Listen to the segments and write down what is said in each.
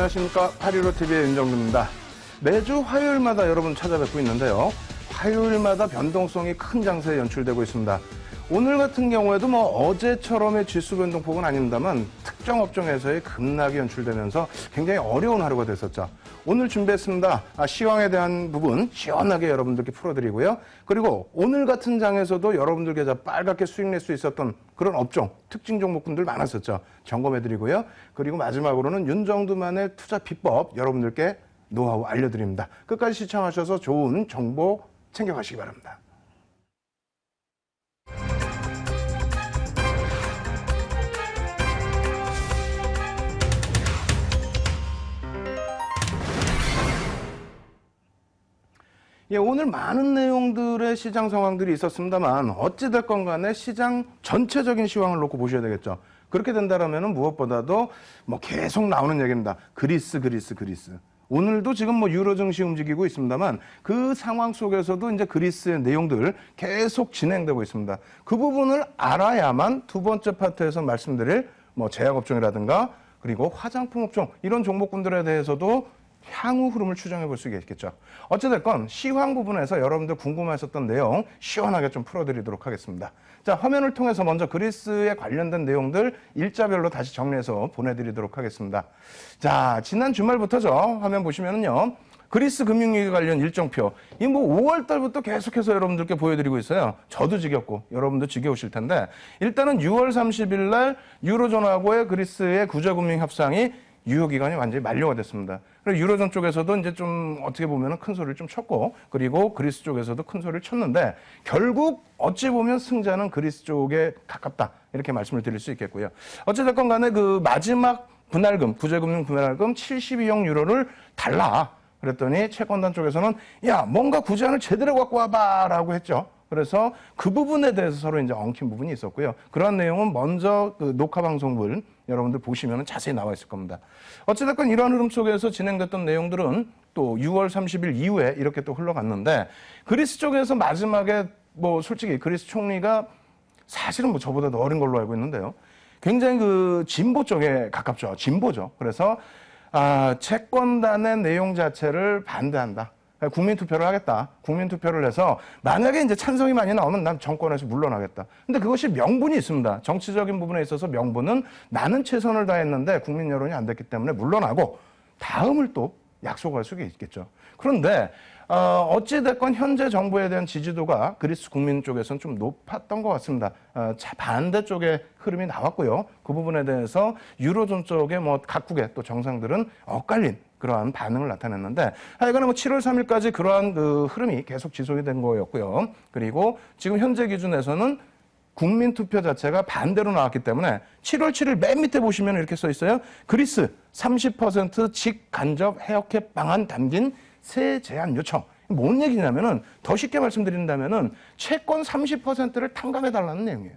안녕하십니까. 815TV의 윤정두입니다. 매주 화요일마다 여러분 찾아뵙고 있는데요. 화요일마다 변동성이 큰 장세에 연출되고 있습니다. 오늘 같은 경우에도 어제처럼의 지수 변동폭은 아닙니다만 특정 업종에서의 급락이 연출되면서 굉장히 어려운 하루가 됐었죠. 오늘 준비했습니다. 시황에 대한 부분 시원하게 여러분들께 풀어드리고요. 그리고 오늘 같은 장에서도 여러분들께 빨갛게 수익 낼 수 있었던 그런 업종, 특징 종목군들 많았었죠. 점검해드리고요. 그리고 마지막으로는 윤정두만의 투자 비법 여러분들께 노하우 알려드립니다. 끝까지 시청하셔서 좋은 정보 챙겨가시기 바랍니다. 예, 오늘 많은 내용들의 시장 상황들이 있었습니다만 어찌됐건 간에 시장 전체적인 시황을 놓고 보셔야 되겠죠. 그렇게 된다면 무엇보다도 계속 나오는 얘기입니다. 그리스. 오늘도 지금 유로 증시 움직이고 있습니다만 그 상황 속에서도 이제 그리스의 내용들 계속 진행되고 있습니다. 그 부분을 알아야만 두 번째 파트에서 말씀드릴 제약업종이라든가 그리고 화장품 업종 이런 종목군들에 대해서도 향후 흐름을 추정해 볼 수 있겠죠. 어찌됐건 시황 부분에서 여러분들 궁금하셨던 내용 시원하게 좀 풀어드리도록 하겠습니다. 자, 화면을 통해서 먼저 그리스에 관련된 내용들 일자별로 다시 정리해서 보내드리도록 하겠습니다. 자, 지난 주말부터죠. 화면 보시면은요. 그리스 금융위기 관련 일정표. 이 5월 달부터 계속해서 여러분들께 보여드리고 있어요. 저도 지겹고 여러분도 지겨우실 텐데 일단은 6월 30일 날 유로존하고의 그리스의 구제금융 협상이 유효기간이 완전히 만료가 됐습니다. 그래서 유로존 쪽에서도 이제 좀 어떻게 보면 큰 소리를 좀 쳤고 그리고 그리스 쪽에서도 큰 소리를 쳤는데 결국 어찌 보면 승자는 그리스 쪽에 가깝다. 이렇게 말씀을 드릴 수 있겠고요. 어찌됐건 간에 그 마지막 분할금, 구제금융 분할금 72억 유로를 달라. 그랬더니 채권단 쪽에서는 야, 뭔가 구제안을 제대로 갖고 와봐 라고 했죠. 그래서 그 부분에 대해서 서로 이제 엉킨 부분이 있었고요. 그런 내용은 먼저 그 녹화 방송을 여러분들 보시면 자세히 나와 있을 겁니다. 어찌됐건 이러한 흐름 속에서 진행됐던 내용들은 또 6월 30일 이후에 이렇게 또 흘러갔는데 그리스 쪽에서 마지막에 솔직히 그리스 총리가 사실은 저보다 어린 걸로 알고 있는데요. 굉장히 그 진보 쪽에 가깝죠. 진보죠. 그래서 채권단의 내용 자체를 반대한다. 국민투표를 하겠다. 국민투표를 해서 만약에 이제 찬성이 많이 나오면 난 정권에서 물러나겠다. 근데 그것이 명분이 있습니다. 정치적인 부분에 있어서 명분은 나는 최선을 다했는데 국민 여론이 안 됐기 때문에 물러나고 다음을 또 약속할 수 있겠죠. 그런데 어찌됐건 현재 정부에 대한 지지도가 그리스 국민 쪽에서는 좀 높았던 것 같습니다. 반대쪽의 흐름이 나왔고요. 그 부분에 대해서 유로존 쪽의 각국의 또 정상들은 엇갈린 그러한 반응을 나타냈는데 하여간 7월 3일까지 그러한 그 흐름이 계속 지속이 된 거였고요. 그리고 지금 현재 기준에서는 국민투표 자체가 반대로 나왔기 때문에 7월 7일 맨 밑에 보시면 이렇게 써 있어요. 그리스 30% 직간접 해역캡 방안 담긴 세 제한 요청. 뭔 얘기냐면은 더 쉽게 말씀드린다면은 채권 30%를 탕감해달라는 내용이에요.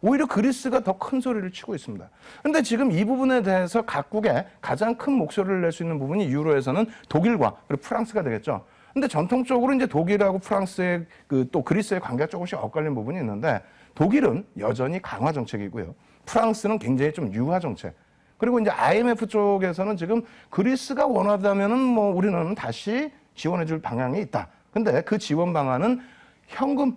오히려 그리스가 더 큰 소리를 치고 있습니다. 그런데 지금 이 부분에 대해서 각국의 가장 큰 목소리를 낼 수 있는 부분이 유로에서는 독일과 그리고 프랑스가 되겠죠. 근데 전통적으로 이제 독일하고 프랑스의 또 그리스의 관계가 조금씩 엇갈린 부분이 있는데 독일은 여전히 강화 정책이고요. 프랑스는 굉장히 좀 유화 정책. 그리고 이제 IMF 쪽에서는 지금 그리스가 원하다면은 우리는 다시 지원해줄 방향이 있다. 근데 그 지원 방안은 현금,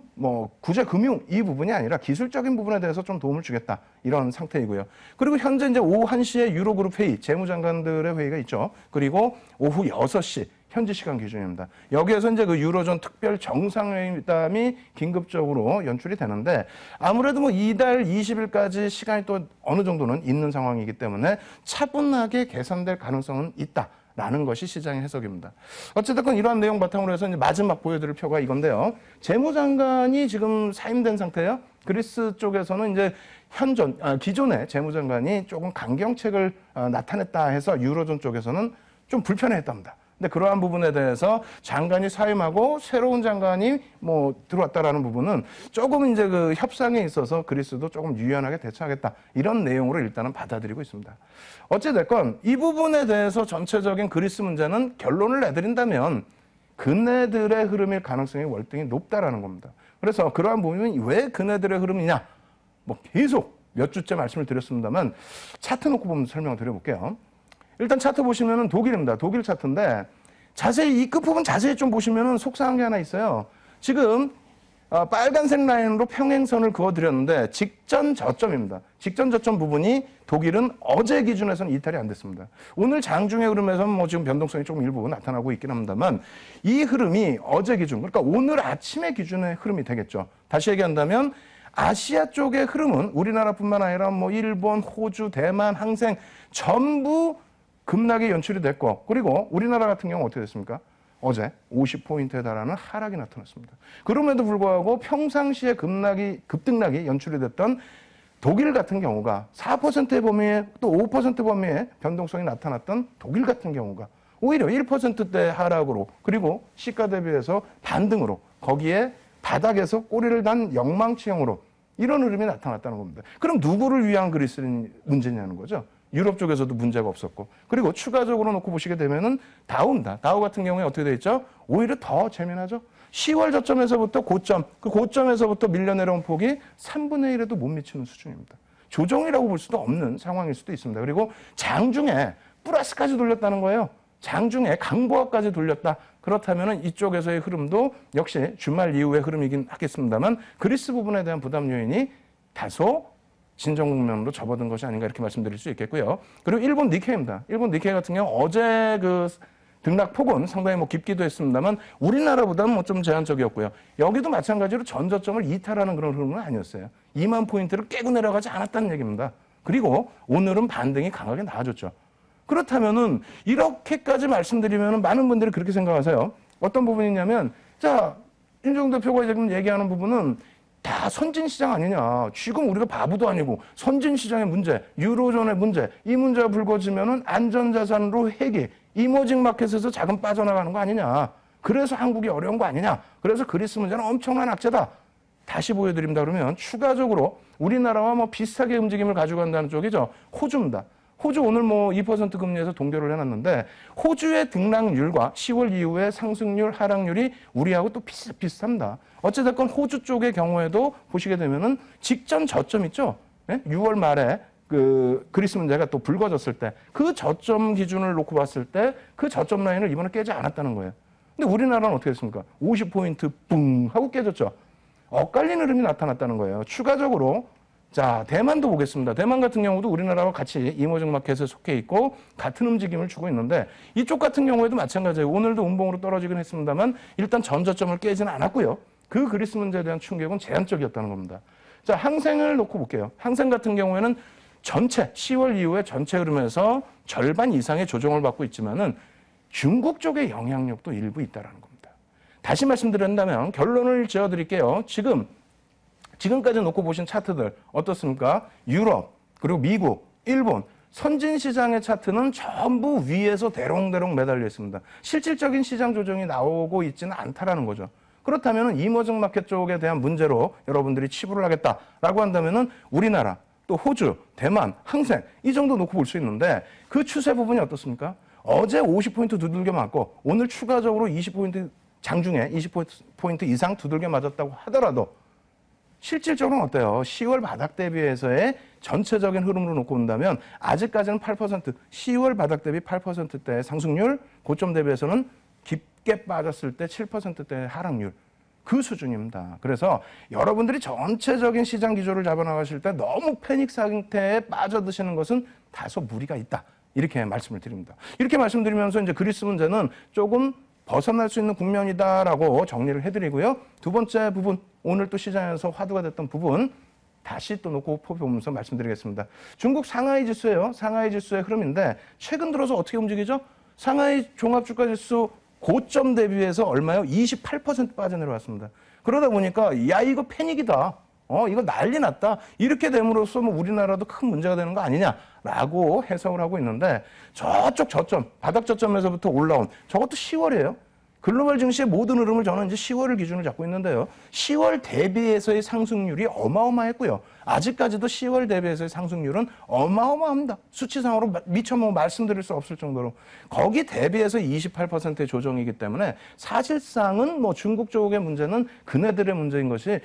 구제 금융 이 부분이 아니라 기술적인 부분에 대해서 좀 도움을 주겠다. 이런 상태이고요. 그리고 현재 이제 오후 1시에 유로그룹 회의, 재무장관들의 회의가 있죠. 그리고 오후 6시 현지 시간 기준입니다. 여기에서 이제 그 유로존 특별 정상회담이 긴급적으로 연출이 되는데 아무래도 이달 20일까지 시간이 또 어느 정도는 있는 상황이기 때문에 차분하게 개선될 가능성은 있다. 라는 것이 시장의 해석입니다. 어쨌든 이러한 내용 바탕으로 해서 이제 마지막 보여드릴 표가 이건데요. 재무장관이 지금 사임된 상태예요. 그리스 쪽에서는 이제 기존의 재무장관이 조금 강경책을 나타냈다 해서 유로존 쪽에서는 좀 불편해했답니다. 근데 그러한 부분에 대해서 장관이 사임하고 새로운 장관이 들어왔다라는 부분은 조금 이제 그 협상에 있어서 그리스도 조금 유연하게 대처하겠다. 이런 내용으로 일단은 받아들이고 있습니다. 어찌됐건 이 부분에 대해서 전체적인 그리스 문제는 결론을 내드린다면 그네들의 흐름일 가능성이 월등히 높다라는 겁니다. 그래서 그러한 부분이 왜 그네들의 흐름이냐? 계속 몇 주째 말씀을 드렸습니다만 차트 놓고 보면 설명을 드려볼게요. 일단 차트 보시면은 독일입니다. 독일 차트인데 자세히 이 끝부분 자세히 좀 보시면은 속상한 게 하나 있어요. 지금 빨간색 라인으로 평행선을 그어드렸는데 직전 저점입니다. 직전 저점 부분이 독일은 어제 기준에서는 이탈이 안 됐습니다. 오늘 장중의 흐름에서는 뭐 지금 변동성이 조금 일부 나타나고 있긴 합니다만 이 흐름이 어제 기준, 그러니까 오늘 아침의 기준의 흐름이 되겠죠. 다시 얘기한다면 아시아 쪽의 흐름은 우리나라뿐만 아니라 뭐 일본, 호주, 대만, 항생 전부 급락이 연출이 됐고, 그리고 우리나라 같은 경우 어떻게 됐습니까? 어제 50포인트에 달하는 하락이 나타났습니다. 그럼에도 불구하고 평상시에 급등락이 연출이 됐던 독일 같은 경우가 4%의 범위에 또 5% 범위의 변동성이 나타났던 독일 같은 경우가 오히려 1%대 하락으로 그리고 시가 대비해서 반등으로 거기에 바닥에서 꼬리를 단 영망치형으로 이런 흐름이 나타났다는 겁니다. 그럼 누구를 위한 그리스 문제냐는 거죠. 유럽 쪽에서도 문제가 없었고, 그리고 추가적으로 놓고 보시게 되면은 다우입니다. 다우 같은 경우에 어떻게 돼 있죠? 오히려 더 재미나죠. 10월 저점에서부터 고점, 그 고점에서부터 밀려 내려온 폭이 3분의 1에도 못 미치는 수준입니다. 조정이라고 볼 수도 없는 상황일 수도 있습니다. 그리고 장중에 플러스까지 돌렸다는 거예요. 장중에 강보합까지 돌렸다. 그렇다면 이쪽에서의 흐름도 역시 주말 이후의 흐름이긴 하겠습니다만 그리스 부분에 대한 부담 요인이 다소 진정 국면으로 접어든 것이 아닌가 이렇게 말씀드릴 수 있겠고요. 그리고 일본 니케이입니다. 일본 니케이 같은 경우 어제 그 등락폭은 상당히 뭐 깊기도 했습니다만 우리나라보다는 뭐 좀 제한적이었고요. 여기도 마찬가지로 전저점을 이탈하는 그런 흐름은 아니었어요. 2만 포인트를 깨고 내려가지 않았다는 얘기입니다. 그리고 오늘은 반등이 강하게 나아졌죠. 그렇다면은 이렇게까지 말씀드리면은 많은 분들이 그렇게 생각하세요. 어떤 부분이냐면 자, 윤종 대표가 지금 얘기하는 부분은 다 선진시장 아니냐. 지금 우리가 바보도 아니고 선진시장의 문제, 유로존의 문제, 이 문제가 불거지면은 안전자산으로 회귀, 이머징 마켓에서 자금 빠져나가는 거 아니냐. 그래서 한국이 어려운 거 아니냐. 그래서 그리스 문제는 엄청난 악재다. 다시 보여드립니다. 그러면 추가적으로 우리나라와 뭐 비슷하게 움직임을 가져간다는 쪽이죠. 호주입니다. 호주 오늘 뭐 2% 금리에서 동결을 해놨는데 호주의 등락률과 10월 이후의 상승률, 하락률이 우리하고 또 비슷합니다. 어찌됐건 호주 쪽의 경우에도 보시게 되면은 직전 저점 있죠. 네? 6월 말에 그 그리스 문제가 또 불거졌을 때 그 저점 기준을 놓고 봤을 때 그 저점 라인을 이번에 깨지 않았다는 거예요. 근데 우리나라는 어떻게 됐습니까? 50포인트 뿡 하고 깨졌죠. 엇갈리는 흐름이 나타났다는 거예요. 추가적으로 자, 대만도 보겠습니다. 대만 같은 경우도 우리나라와 같이 이머징 마켓에 속해 있고 같은 움직임을 주고 있는데 이쪽 같은 경우에도 마찬가지예요. 오늘도 운봉으로 떨어지긴 했습니다만 일단 전저점을 깨지는 않았고요. 그 그리스 문제에 대한 충격은 제한적이었다는 겁니다. 자, 항생을 놓고 볼게요. 항생 같은 경우에는 전체 10월 이후에 전체 흐름에서 절반 이상의 조정을 받고 있지만은 중국 쪽의 영향력도 일부 있다라는 겁니다. 다시 말씀드린다면 결론을 지어드릴게요. 지금까지 놓고 보신 차트들 어떻습니까? 유럽, 그리고 미국, 일본, 선진시장의 차트는 전부 위에서 대롱대롱 매달려 있습니다. 실질적인 시장 조정이 나오고 있지는 않다라는 거죠. 그렇다면 이머징 마켓 쪽에 대한 문제로 여러분들이 치부를 하겠다라고 한다면 우리나라, 또 호주, 대만, 항생 이 정도 놓고 볼 수 있는데 그 추세 부분이 어떻습니까? 어제 50포인트 두들겨 맞고 오늘 추가적으로 20포인트 장중에 20포인트 이상 두들겨 맞았다고 하더라도 실질적으로는 어때요? 10월 바닥 대비해서의 전체적인 흐름으로 놓고 본다면 아직까지는 8%, 10월 바닥 대비 8%대의 상승률, 고점 대비해서는 깊게 빠졌을 때 7%대의 하락률, 그 수준입니다. 그래서 여러분들이 전체적인 시장 기조를 잡아나가실 때 너무 패닉 상태에 빠져드시는 것은 다소 무리가 있다. 이렇게 말씀을 드립니다. 이렇게 말씀드리면서 이제 그리스 문제는 조금 벗어날 수 있는 국면이다라고 정리를 해드리고요. 두 번째 부분, 오늘 또 시장에서 화두가 됐던 부분 다시 또 놓고 보면서 말씀드리겠습니다. 중국 상하이 지수예요. 상하이 지수의 흐름인데 최근 들어서 어떻게 움직이죠? 상하이 종합주가지수 고점 대비해서 얼마요? 28% 빠져내려왔습니다. 그러다 보니까 야 이거 패닉이다. 이거 난리 났다. 이렇게 됨으로써 뭐 우리나라도 큰 문제가 되는 거 아니냐라고 해석을 하고 있는데 저쪽 저점, 바닥 저점에서부터 올라온 저것도 10월이에요. 글로벌 증시의 모든 흐름을 저는 이제 10월을 기준으로 잡고 있는데요. 10월 대비해서의 상승률이 어마어마했고요. 아직까지도 10월 대비해서의 상승률은 어마어마합니다. 수치상으로 미처 뭐 말씀드릴 수 없을 정도로. 거기 대비해서 28%의 조정이기 때문에 사실상은 뭐 중국 쪽의 문제는 그네들의 문제인 것이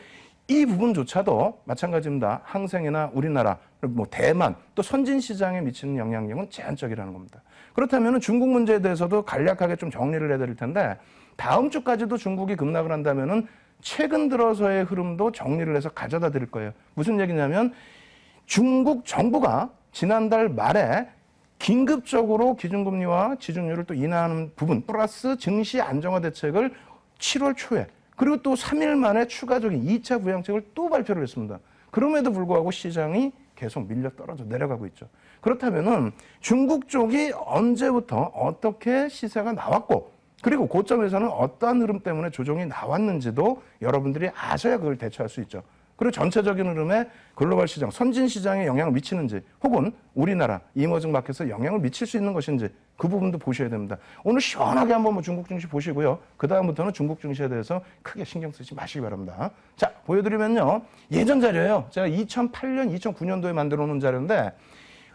이 부분조차도 마찬가지입니다. 항생이나 우리나라, 뭐 대만, 또 선진 시장에 미치는 영향력은 제한적이라는 겁니다. 그렇다면 중국 문제에 대해서도 간략하게 좀 정리를 해드릴 텐데 다음 주까지도 중국이 급락을 한다면은 최근 들어서의 흐름도 정리를 해서 가져다 드릴 거예요. 무슨 얘기냐면 중국 정부가 지난달 말에 긴급적으로 기준금리와 지준율을 또 인하하는 부분 플러스 증시 안정화 대책을 7월 초에 그리고 또 3일 만에 추가적인 2차 부양책을 또 발표를 했습니다. 그럼에도 불구하고 시장이 계속 밀려 떨어져 내려가고 있죠. 그렇다면은 중국 쪽이 언제부터 어떻게 시세가 나왔고 그리고 고점에서는 어떠한 흐름 때문에 조정이 나왔는지도 여러분들이 아셔야 그걸 대처할 수 있죠. 그리고 전체적인 흐름에 글로벌 시장, 선진 시장에 영향을 미치는지 혹은 우리나라 이머징 마켓에 영향을 미칠 수 있는 것인지 그 부분도 보셔야 됩니다. 오늘 시원하게 한번 중국 증시 보시고요. 그 다음부터는 중국 증시에 대해서 크게 신경 쓰지 마시기 바랍니다. 자, 보여드리면요. 예전 자료예요. 제가 2008년, 2009년도에 만들어 놓은 자료인데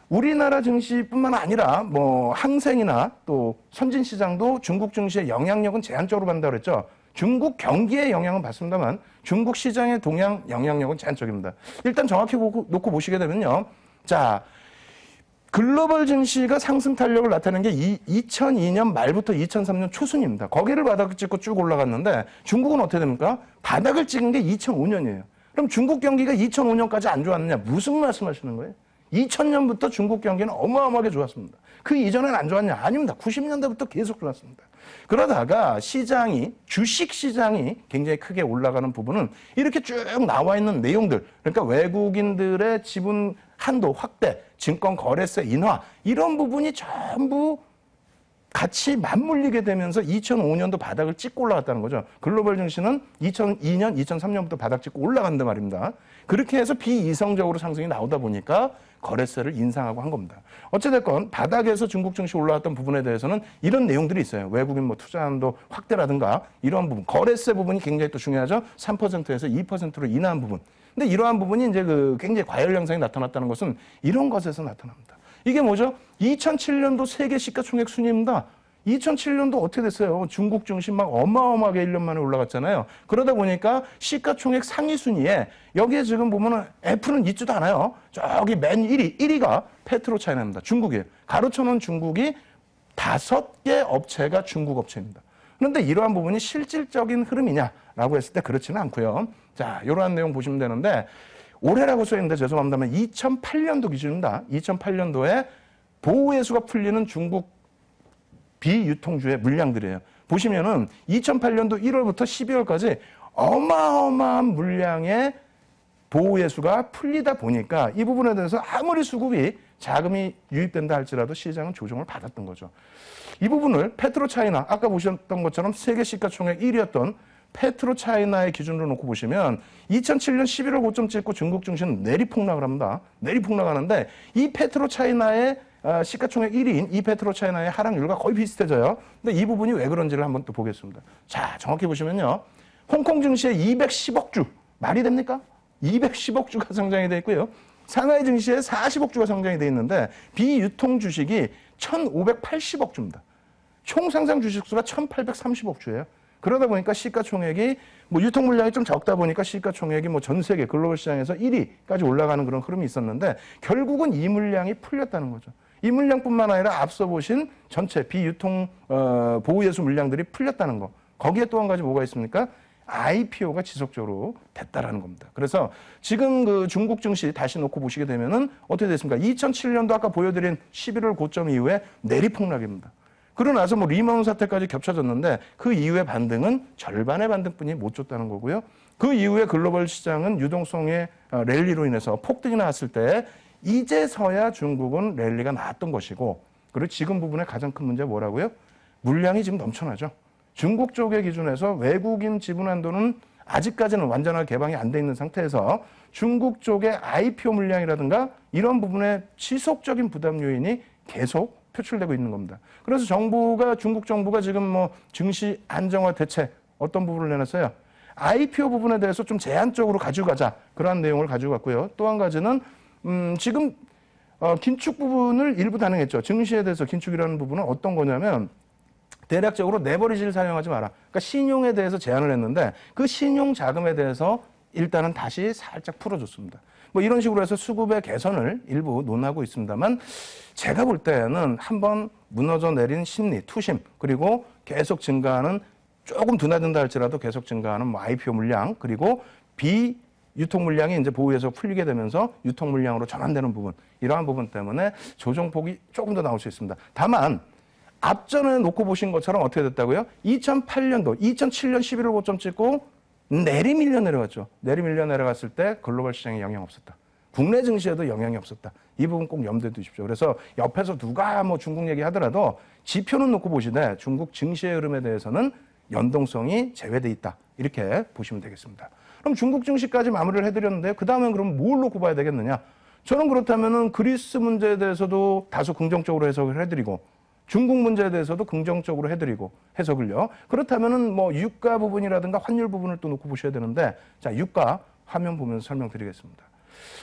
우리나라 증시뿐만 아니라 뭐 항생이나 또 선진 시장도 중국 증시의 영향력은 제한적으로 받는다고 그랬죠. 중국 경기에 영향은 받습니다만 중국 시장의 동향 영향력은 제한적입니다. 일단 정확히 놓고 보시게 되면요. 자, 글로벌 증시가 상승 탄력을 나타낸 게 2002년 말부터 2003년 초순입니다. 거기를 바닥을 찍고 쭉 올라갔는데 중국은 어떻게 됩니까? 바닥을 찍은 게 2005년이에요. 그럼 중국 경기가 2005년까지 안 좋았느냐? 무슨 말씀하시는 거예요? 2000년부터 중국 경기는 어마어마하게 좋았습니다. 그 이전엔 안 좋았냐? 아닙니다. 90년대부터 계속 좋았습니다. 그러다가 시장이, 주식 시장이 굉장히 크게 올라가는 부분은 이렇게 쭉 나와 있는 내용들, 그러니까 외국인들의 지분 한도 확대, 증권 거래세 인하, 이런 부분이 전부 같이 맞물리게 되면서 2005년도 바닥을 찍고 올라갔다는 거죠. 글로벌 증시는 2002년, 2003년부터 바닥 찍고 올라간단 말입니다. 그렇게 해서 비이성적으로 상승이 나오다 보니까 거래세를 인상하고 한 겁니다. 어찌됐건 바닥에서 중국 증시 올라왔던 부분에 대해서는 이런 내용들이 있어요. 외국인 뭐 투자 한도 확대라든가 이런 부분, 거래세 부분이 굉장히 또 중요하죠. 3%에서 2%로 인하한 부분. 근데 이러한 부분이 이제 굉장히 과열 양상이 나타났다는 것은 이런 것에서 나타납니다. 이게 뭐죠? 2007년도 세계 시가총액 순위입니다. 2007년도 어떻게 됐어요? 중국 증시 막 어마어마하게 1년 만에 올라갔잖아요. 그러다 보니까 시가총액 상위 순위에 여기에 지금 보면은 F는 있지도 않아요. 저기 맨 1위가 페트로차이나입니다. 중국이에요. 가로쳐놓은 중국이 5개 업체가 중국 업체입니다. 그런데 이러한 부분이 실질적인 흐름이냐라고 했을 때 그렇지는 않고요. 자, 이러한 내용 보시면 되는데 올해라고 써있는데 죄송합니다만 2008년도 기준입니다. 2008년도에 보호해수가 풀리는 중국 비유통주의 물량들이에요. 보시면은 2008년도 1월부터 12월까지 어마어마한 물량의 보호해수가 풀리다 보니까 이 부분에 대해서 아무리 수급이 자금이 유입된다 할지라도 시장은 조정을 받았던 거죠. 이 부분을 페트로차이나 아까 보셨던 것처럼 세계 시가총액 1위였던 페트로차이나의 기준으로 놓고 보시면 2007년 11월 고점 찍고 중국 증시는 내리폭락을 합니다. 내리폭락하는데 이 페트로차이나의 시가총액 1위인 이 페트로차이나의 하락률과 거의 비슷해져요. 근데 이 부분이 왜 그런지를 한번 또 보겠습니다. 자, 정확히 보시면요. 홍콩 증시에 210억 주, 말이 됩니까? 210억 주가 상장이 돼 있고요. 상하이 증시에 40억 주가 상장이 돼 있는데 비유통 주식이 1,580억 주입니다. 총 상장 주식 수가 1,830억 주예요. 그러다 보니까 시가총액이 뭐 유통 물량이 좀 적다 보니까 시가총액이 뭐 전 세계 글로벌 시장에서 1위까지 올라가는 그런 흐름이 있었는데 결국은 이 물량이 풀렸다는 거죠. 이 물량뿐만 아니라 앞서 보신 전체 비유통 보호예수 물량들이 풀렸다는 거. 거기에 또 한 가지 뭐가 있습니까? IPO가 지속적으로 됐다라는 겁니다. 그래서 지금 그 중국 증시 다시 놓고 보시게 되면은 어떻게 됐습니까? 2007년도 아까 보여드린 11월 고점 이후에 내리폭락입니다. 그러고 나서 뭐 리먼 사태까지 겹쳐졌는데 그 이후의 반등은 절반의 반등뿐이 못 줬다는 거고요. 그 이후에 글로벌 시장은 유동성의 랠리로 인해서 폭등이 나왔을 때 이제서야 중국은 랠리가 나왔던 것이고 그리고 지금 부분의 가장 큰 문제가 뭐라고요? 물량이 지금 넘쳐나죠. 중국 쪽의 기준에서 외국인 지분 한도는 아직까지는 완전하게 개방이 안 돼 있는 상태에서 중국 쪽의 IPO 물량이라든가 이런 부분의 지속적인 부담 요인이 계속 표출되고 있는 겁니다. 그래서 중국 정부가 지금 뭐 증시 안정화 대책 어떤 부분을 내놨어요? IPO 부분에 대해서 좀 제한적으로 가져가자. 그러한 내용을 가지고 갔고요. 또 한 가지는 지금 긴축 부분을 일부 단행했죠. 증시에 대해서 긴축이라는 부분은 어떤 거냐면 대략적으로 레버리지를 사용하지 마라. 그러니까 신용에 대해서 제한을 했는데 그 신용 자금에 대해서 일단은 다시 살짝 풀어줬습니다. 뭐 이런 식으로 해서 수급의 개선을 일부 논하고 있습니다만 제가 볼 때는 한번 무너져 내린 심리, 투심 그리고 계속 증가하는 조금 둔화된다 할지라도 계속 증가하는 뭐 IPO 물량 그리고 비유통 물량이 이제 보유에서 풀리게 되면서 유통 물량으로 전환되는 부분 이러한 부분 때문에 조정폭이 조금 더 나올 수 있습니다. 다만 앞전에 놓고 보신 것처럼 어떻게 됐다고요? 2008년도, 2007년 11월 고점 찍고 내리밀려 내려갔죠. 내리밀려 내려갔을 때 글로벌 시장에 영향 없었다. 국내 증시에도 영향이 없었다. 이 부분 꼭 염두에 두십시오. 그래서 옆에서 누가 뭐 중국 얘기하더라도 지표는 놓고 보시되 중국 증시의 흐름에 대해서는 연동성이 제외돼 있다. 이렇게 보시면 되겠습니다. 그럼 중국 증시까지 마무리를 해드렸는데 그 다음엔 그럼 뭘 놓고 봐야 되겠느냐? 저는 그렇다면은 그리스 문제에 대해서도 다소 긍정적으로 해석을 해드리고 중국 문제에 대해서도 긍정적으로 해드리고 해석을요. 그렇다면은 뭐 유가 부분이라든가 환율 부분을 또 놓고 보셔야 되는데 자 유가 화면 보면서 설명드리겠습니다.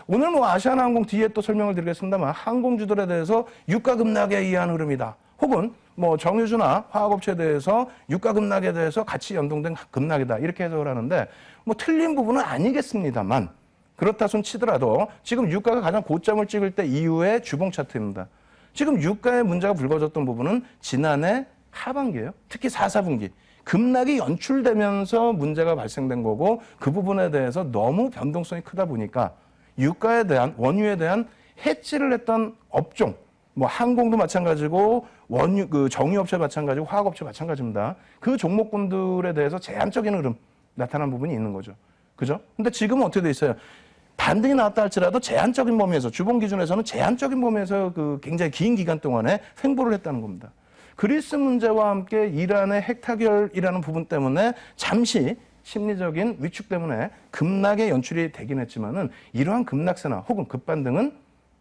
오늘 뭐 아시아나항공 뒤에 또 설명을 드리겠습니다만 항공주들에 대해서 유가 급락에 의한 흐름이다. 혹은 뭐 정유주나 화학업체에 대해서 유가 급락에 대해서 같이 연동된 급락이다. 이렇게 해석을 하는데 뭐 틀린 부분은 아니겠습니다만 그렇다 손 치더라도 지금 유가가 가장 고점을 찍을 때 이후의 주봉 차트입니다. 지금 유가의 문제가 불거졌던 부분은 지난해 하반기예요. 특히 4, 4분기. 급락이 연출되면서 문제가 발생된 거고 그 부분에 대해서 너무 변동성이 크다 보니까 유가에 대한 원유에 대한 해지를 했던 업종 뭐 항공도 마찬가지고 원유 그 정유업체 마찬가지고 화학업체 마찬가지입니다. 그 종목군들에 대해서 제한적인 흐름 나타난 부분이 있는 거죠. 그죠? 근데 지금은 어떻게 돼 있어요? 반등이 나왔다 할지라도 제한적인 범위에서 주봉 기준에서는 제한적인 범위에서 그 굉장히 긴 기간 동안에 횡보를 했다는 겁니다. 그리스 문제와 함께 이란의 핵 타결이라는 부분 때문에 잠시 심리적인 위축 때문에 급락에 연출이 되긴 했지만은 이러한 급락세나 혹은 급반등은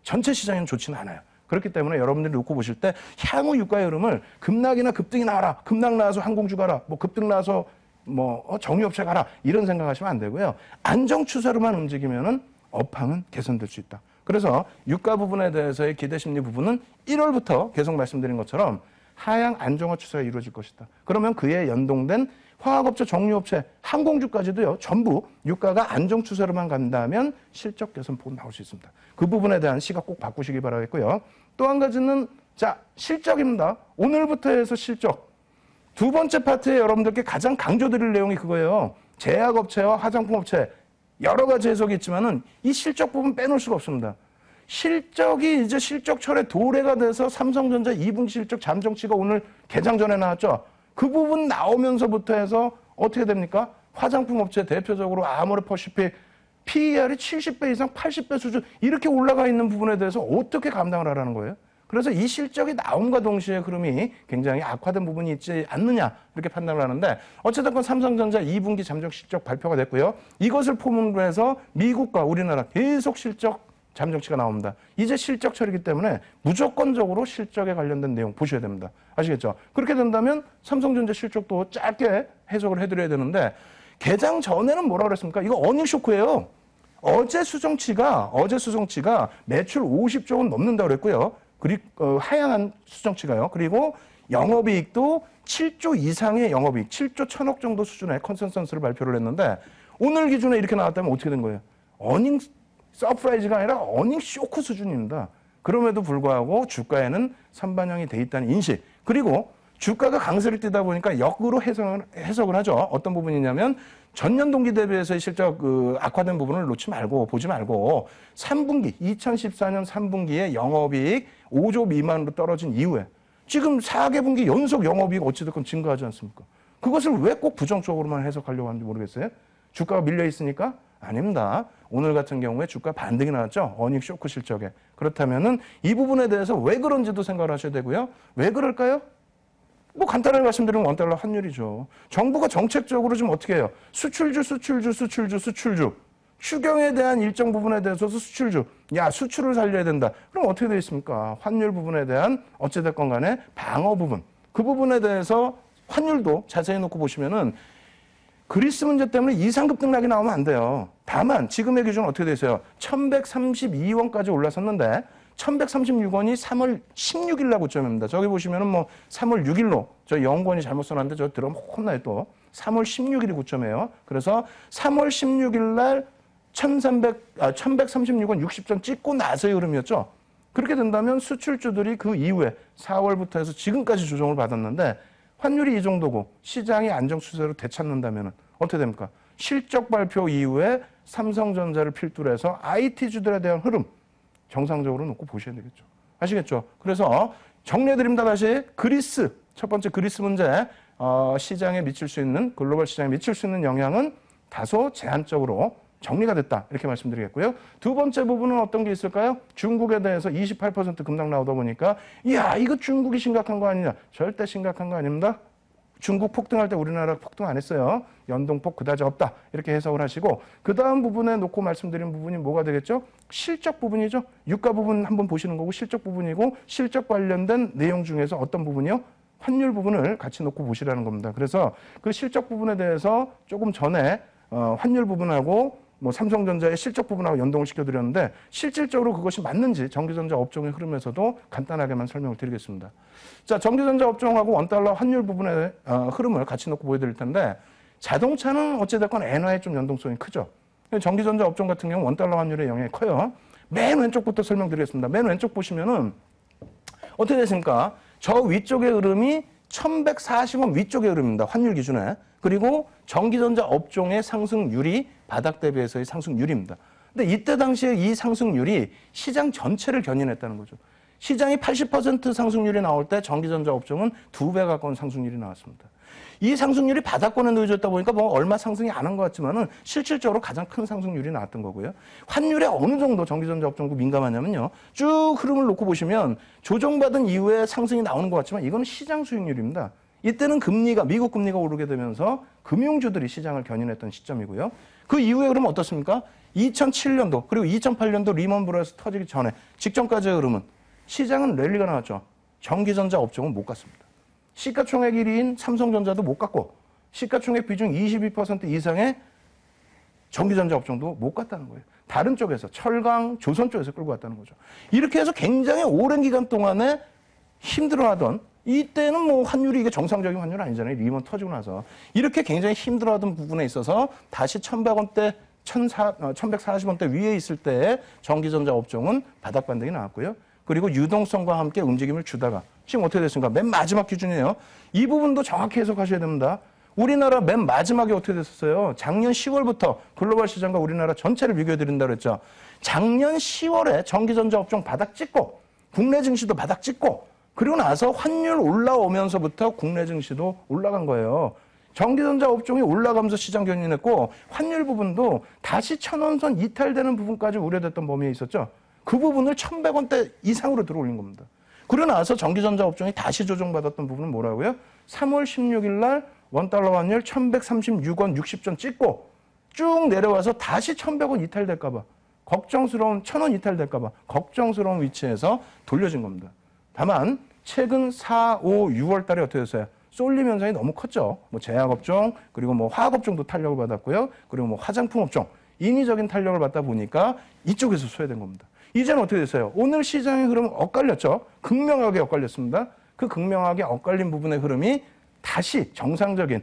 전체 시장에는 좋지는 않아요. 그렇기 때문에 여러분들이 놓고 보실 때 향후 유가의 흐름을 급락이나 급등이 나와라. 급락 나와서 항공주 가라. 뭐 급등 나와서 뭐 정유업체 가라. 이런 생각하시면 안 되고요. 안정 추세로만 움직이면은 업황은 개선될 수 있다. 그래서 유가 부분에 대해서의 기대 심리 부분은 1월부터 계속 말씀드린 것처럼 하향 안정화 추세가 이루어질 것이다. 그러면 그에 연동된 화학업체, 정유업체, 항공주까지도요. 전부 유가가 안정 추세로만 간다면 실적 개선폭은 나올 수 있습니다. 그 부분에 대한 시각 꼭 바꾸시기 바라겠고요. 또 한 가지는 자 실적입니다. 오늘부터 해서 실적. 두 번째 파트에 여러분들께 가장 강조드릴 내용이 그거예요. 제약업체와 화장품업체 여러 가지 해석이 있지만은 이 실적 부분 빼놓을 수가 없습니다. 실적이 이제 실적철에 도래가 돼서 삼성전자 2분기 실적 잠정치가 오늘 개장 전에 나왔죠. 그 부분 나오면서부터 해서 어떻게 됩니까? 화장품 업체 대표적으로 아모레퍼시픽 PER이 70배 이상 80배 수준 이렇게 올라가 있는 부분에 대해서 어떻게 감당을 하라는 거예요? 그래서 이 실적이 나옴과 동시에 흐름이 굉장히 악화된 부분이 있지 않느냐 이렇게 판단을 하는데 어쨌든 삼성전자 2분기 잠정 실적 발표가 됐고요. 이것을 포문으로 해서 미국과 우리나라 계속 실적 잠정치가 나옵니다. 이제 실적철이기 때문에 무조건적으로 실적에 관련된 내용 보셔야 됩니다. 아시겠죠? 그렇게 된다면 삼성전자 실적도 짧게 해석을 해드려야 되는데 개장 전에는 뭐라 그랬습니까? 이거 어닝 쇼크예요. 어제 수정치가 매출 50조 원 넘는다고 그랬고요. 그리고 하향한 수정치가요. 그리고 영업이익도 7조 이상의 영업이익, 7조 1천억 정도 수준의 컨센서스를 발표를 했는데 오늘 기준에 이렇게 나왔다면 어떻게 된 거예요? 어닝 서프라이즈가 아니라 어닝 쇼크 수준입니다. 그럼에도 불구하고 주가에는 선반영이 돼 있다는 인식. 그리고 주가가 강세를 띠다 보니까 역으로 해석을 하죠. 어떤 부분이냐면 전년 동기 대비해서의 실적 악화된 부분을 보지 말고 3분기 2014년 3분기에 영업이익 5조 미만으로 떨어진 이후에 지금 4개분기 연속 영업이익 어찌됐건 증가하지 않습니까? 그것을 왜 꼭 부정적으로만 해석하려고 하는지 모르겠어요. 주가가 밀려 있으니까? 아닙니다. 오늘 같은 경우에 주가 반등이 나왔죠. 어닝 쇼크 실적에. 그렇다면은 이 부분에 대해서 왜 그런지도 생각을 하셔야 되고요. 왜 그럴까요? 뭐 간단하게 말씀드리면 원달러 환율이죠. 정부가 정책적으로 좀 어떻게 해요? 수출주. 추경에 대한 일정 부분에 대해서 수출주. 야, 수출을 살려야 된다. 그럼 어떻게 되어 있습니까? 환율 부분에 대한 어찌됐건 간에 방어 부분. 그 부분에 대해서 환율도 자세히 놓고 보시면은 그리스 문제 때문에 이상급등락이 나오면 안 돼요. 다만 지금의 기준은 어떻게 되세요? 1132원까지 올라섰는데 1136원이 3월 16일 날 고점입니다. 저기 보시면은 뭐 3월 6일로 저 영권이 잘못 써놨는데 저 들어가면 혼나요 또. 3월 16일이 고점이에요. 그래서 3월 16일 날 1136원 60전 찍고 나서의 흐름이었죠. 그렇게 된다면 수출주들이 그 이후에 4월부터 해서 지금까지 조정을 받았는데 환율이 이 정도고 시장이 안정 추세로 되찾는다면 어떻게 됩니까? 실적 발표 이후에 삼성전자를 필두로 해서 IT주들에 대한 흐름 정상적으로 놓고 보셔야 되겠죠. 아시겠죠? 그래서 정리해드립니다. 다시 그리스, 첫 번째 그리스 문제, 시장에 미칠 수 있는, 글로벌 시장에 미칠 수 있는 영향은 다소 제한적으로 정리가 됐다. 이렇게 말씀드리겠고요. 두 번째 부분은 어떤 게 있을까요? 중국에 대해서 28% 급락 나오다 보니까 이야 이거 중국이 심각한 거 아니냐. 절대 심각한 거 아닙니다. 중국 폭등할 때 우리나라 폭등 안 했어요. 연동폭 그다지 없다. 이렇게 해석을 하시고 그 다음 부분에 놓고 말씀드린 부분이 뭐가 되겠죠? 실적 부분이죠. 유가 부분 한번 보시는 거고 실적 부분이고 실적 관련된 내용 중에서 어떤 부분이요? 환율 부분을 같이 놓고 보시라는 겁니다. 그래서 그 실적 부분에 대해서 조금 전에 환율 부분하고 뭐 삼성전자의 실적 부분하고 연동을 시켜드렸는데 실질적으로 그것이 맞는지 전기전자 업종의 흐름에서도 간단하게만 설명을 드리겠습니다. 자, 전기전자 업종하고 원달러 환율 부분의 흐름을 같이 놓고 보여드릴 텐데 자동차는 어찌됐건 엔화에 좀 연동성이 크죠. 전기전자 업종 같은 경우는 원달러 환율의 영향이 커요. 맨 왼쪽부터 설명드리겠습니다. 맨 왼쪽 보시면은 어떻게 되십니까? 저 위쪽의 흐름이 1140원 위쪽의 흐름입니다. 환율 기준에. 그리고 전기전자 업종의 상승률이 바닥 대비해서의 상승률입니다. 근데 이때 당시에 이 상승률이 시장 전체를 견인했다는 거죠. 시장이 80% 상승률이 나올 때 전기전자 업종은 2배 가까운 상승률이 나왔습니다. 이 상승률이 바닥권에 놓여졌다 보니까 뭐 얼마 상승이 안 한 것 같지만은 실질적으로 가장 큰 상승률이 나왔던 거고요. 환율에 어느 정도 전기전자 업종도 민감하냐면요. 쭉 흐름을 놓고 보시면 조정받은 이후에 상승이 나오는 것 같지만 이거는 시장 수익률입니다. 이때는 금리가 미국 금리가 오르게 되면서 금융주들이 시장을 견인했던 시점이고요. 그 이후에 그러면 어떻습니까? 2007년도 그리고 2008년도 리먼 브러스 터지기 전에 직전까지의 흐름은 시장은 랠리가 나왔죠. 전기전자 업종은 못 갔습니다. 시가총액 1위인 삼성전자도 못 갔고 시가총액 비중 22% 이상의 전기전자 업종도 못 갔다는 거예요. 다른 쪽에서 철강, 조선 쪽에서 끌고 갔다는 거죠. 이렇게 해서 굉장히 오랜 기간 동안에 힘들어하던 이때는 뭐 환율이 이게 정상적인 환율 아니잖아요. 리먼 터지고 나서. 이렇게 굉장히 힘들어하던 부분에 있어서 다시 1100원대, 1140원대 위에 있을 때 전기전자 업종은 바닥 반등이 나왔고요. 그리고 유동성과 함께 움직임을 주다가 지금 어떻게 됐습니까? 맨 마지막 기준이에요. 이 부분도 정확히 해석하셔야 됩니다. 우리나라 맨 마지막에 어떻게 됐었어요? 작년 10월부터 글로벌 시장과 우리나라 전체를 비교해드린다고 그랬죠. 작년 10월에 전기전자 업종 바닥 찍고 국내 증시도 바닥 찍고 그리고 나서 환율 올라오면서부터 국내 증시도 올라간 거예요. 전기전자 업종이 올라가면서 시장 견인했고 환율 부분도 다시 1000원선 이탈되는 부분까지 우려됐던 범위에 있었죠. 그 부분을 1100원대 이상으로 들어올린 겁니다. 그러고 나서 전기전자 업종이 다시 조정받았던 부분은 뭐라고요? 3월 16일 날 원달러 환율 1136원 60전 찍고 쭉 내려와서 다시 1100원 이탈될까 봐 걱정스러운 1000원 이탈될까 봐 걱정스러운 위치에서 돌려진 겁니다. 다만 최근 4, 5, 6월 달에 어떻게 됐어요? 쏠림 현상이 너무 컸죠. 뭐 제약업종 그리고 뭐 화학업종도 탄력을 받았고요. 그리고 뭐 화장품업종 인위적인 탄력을 받다 보니까 이쪽에서 소외된 겁니다. 이제는 어떻게 됐어요? 오늘 시장의 흐름은 엇갈렸죠. 극명하게 엇갈렸습니다. 그 극명하게 엇갈린 부분의 흐름이 다시 정상적인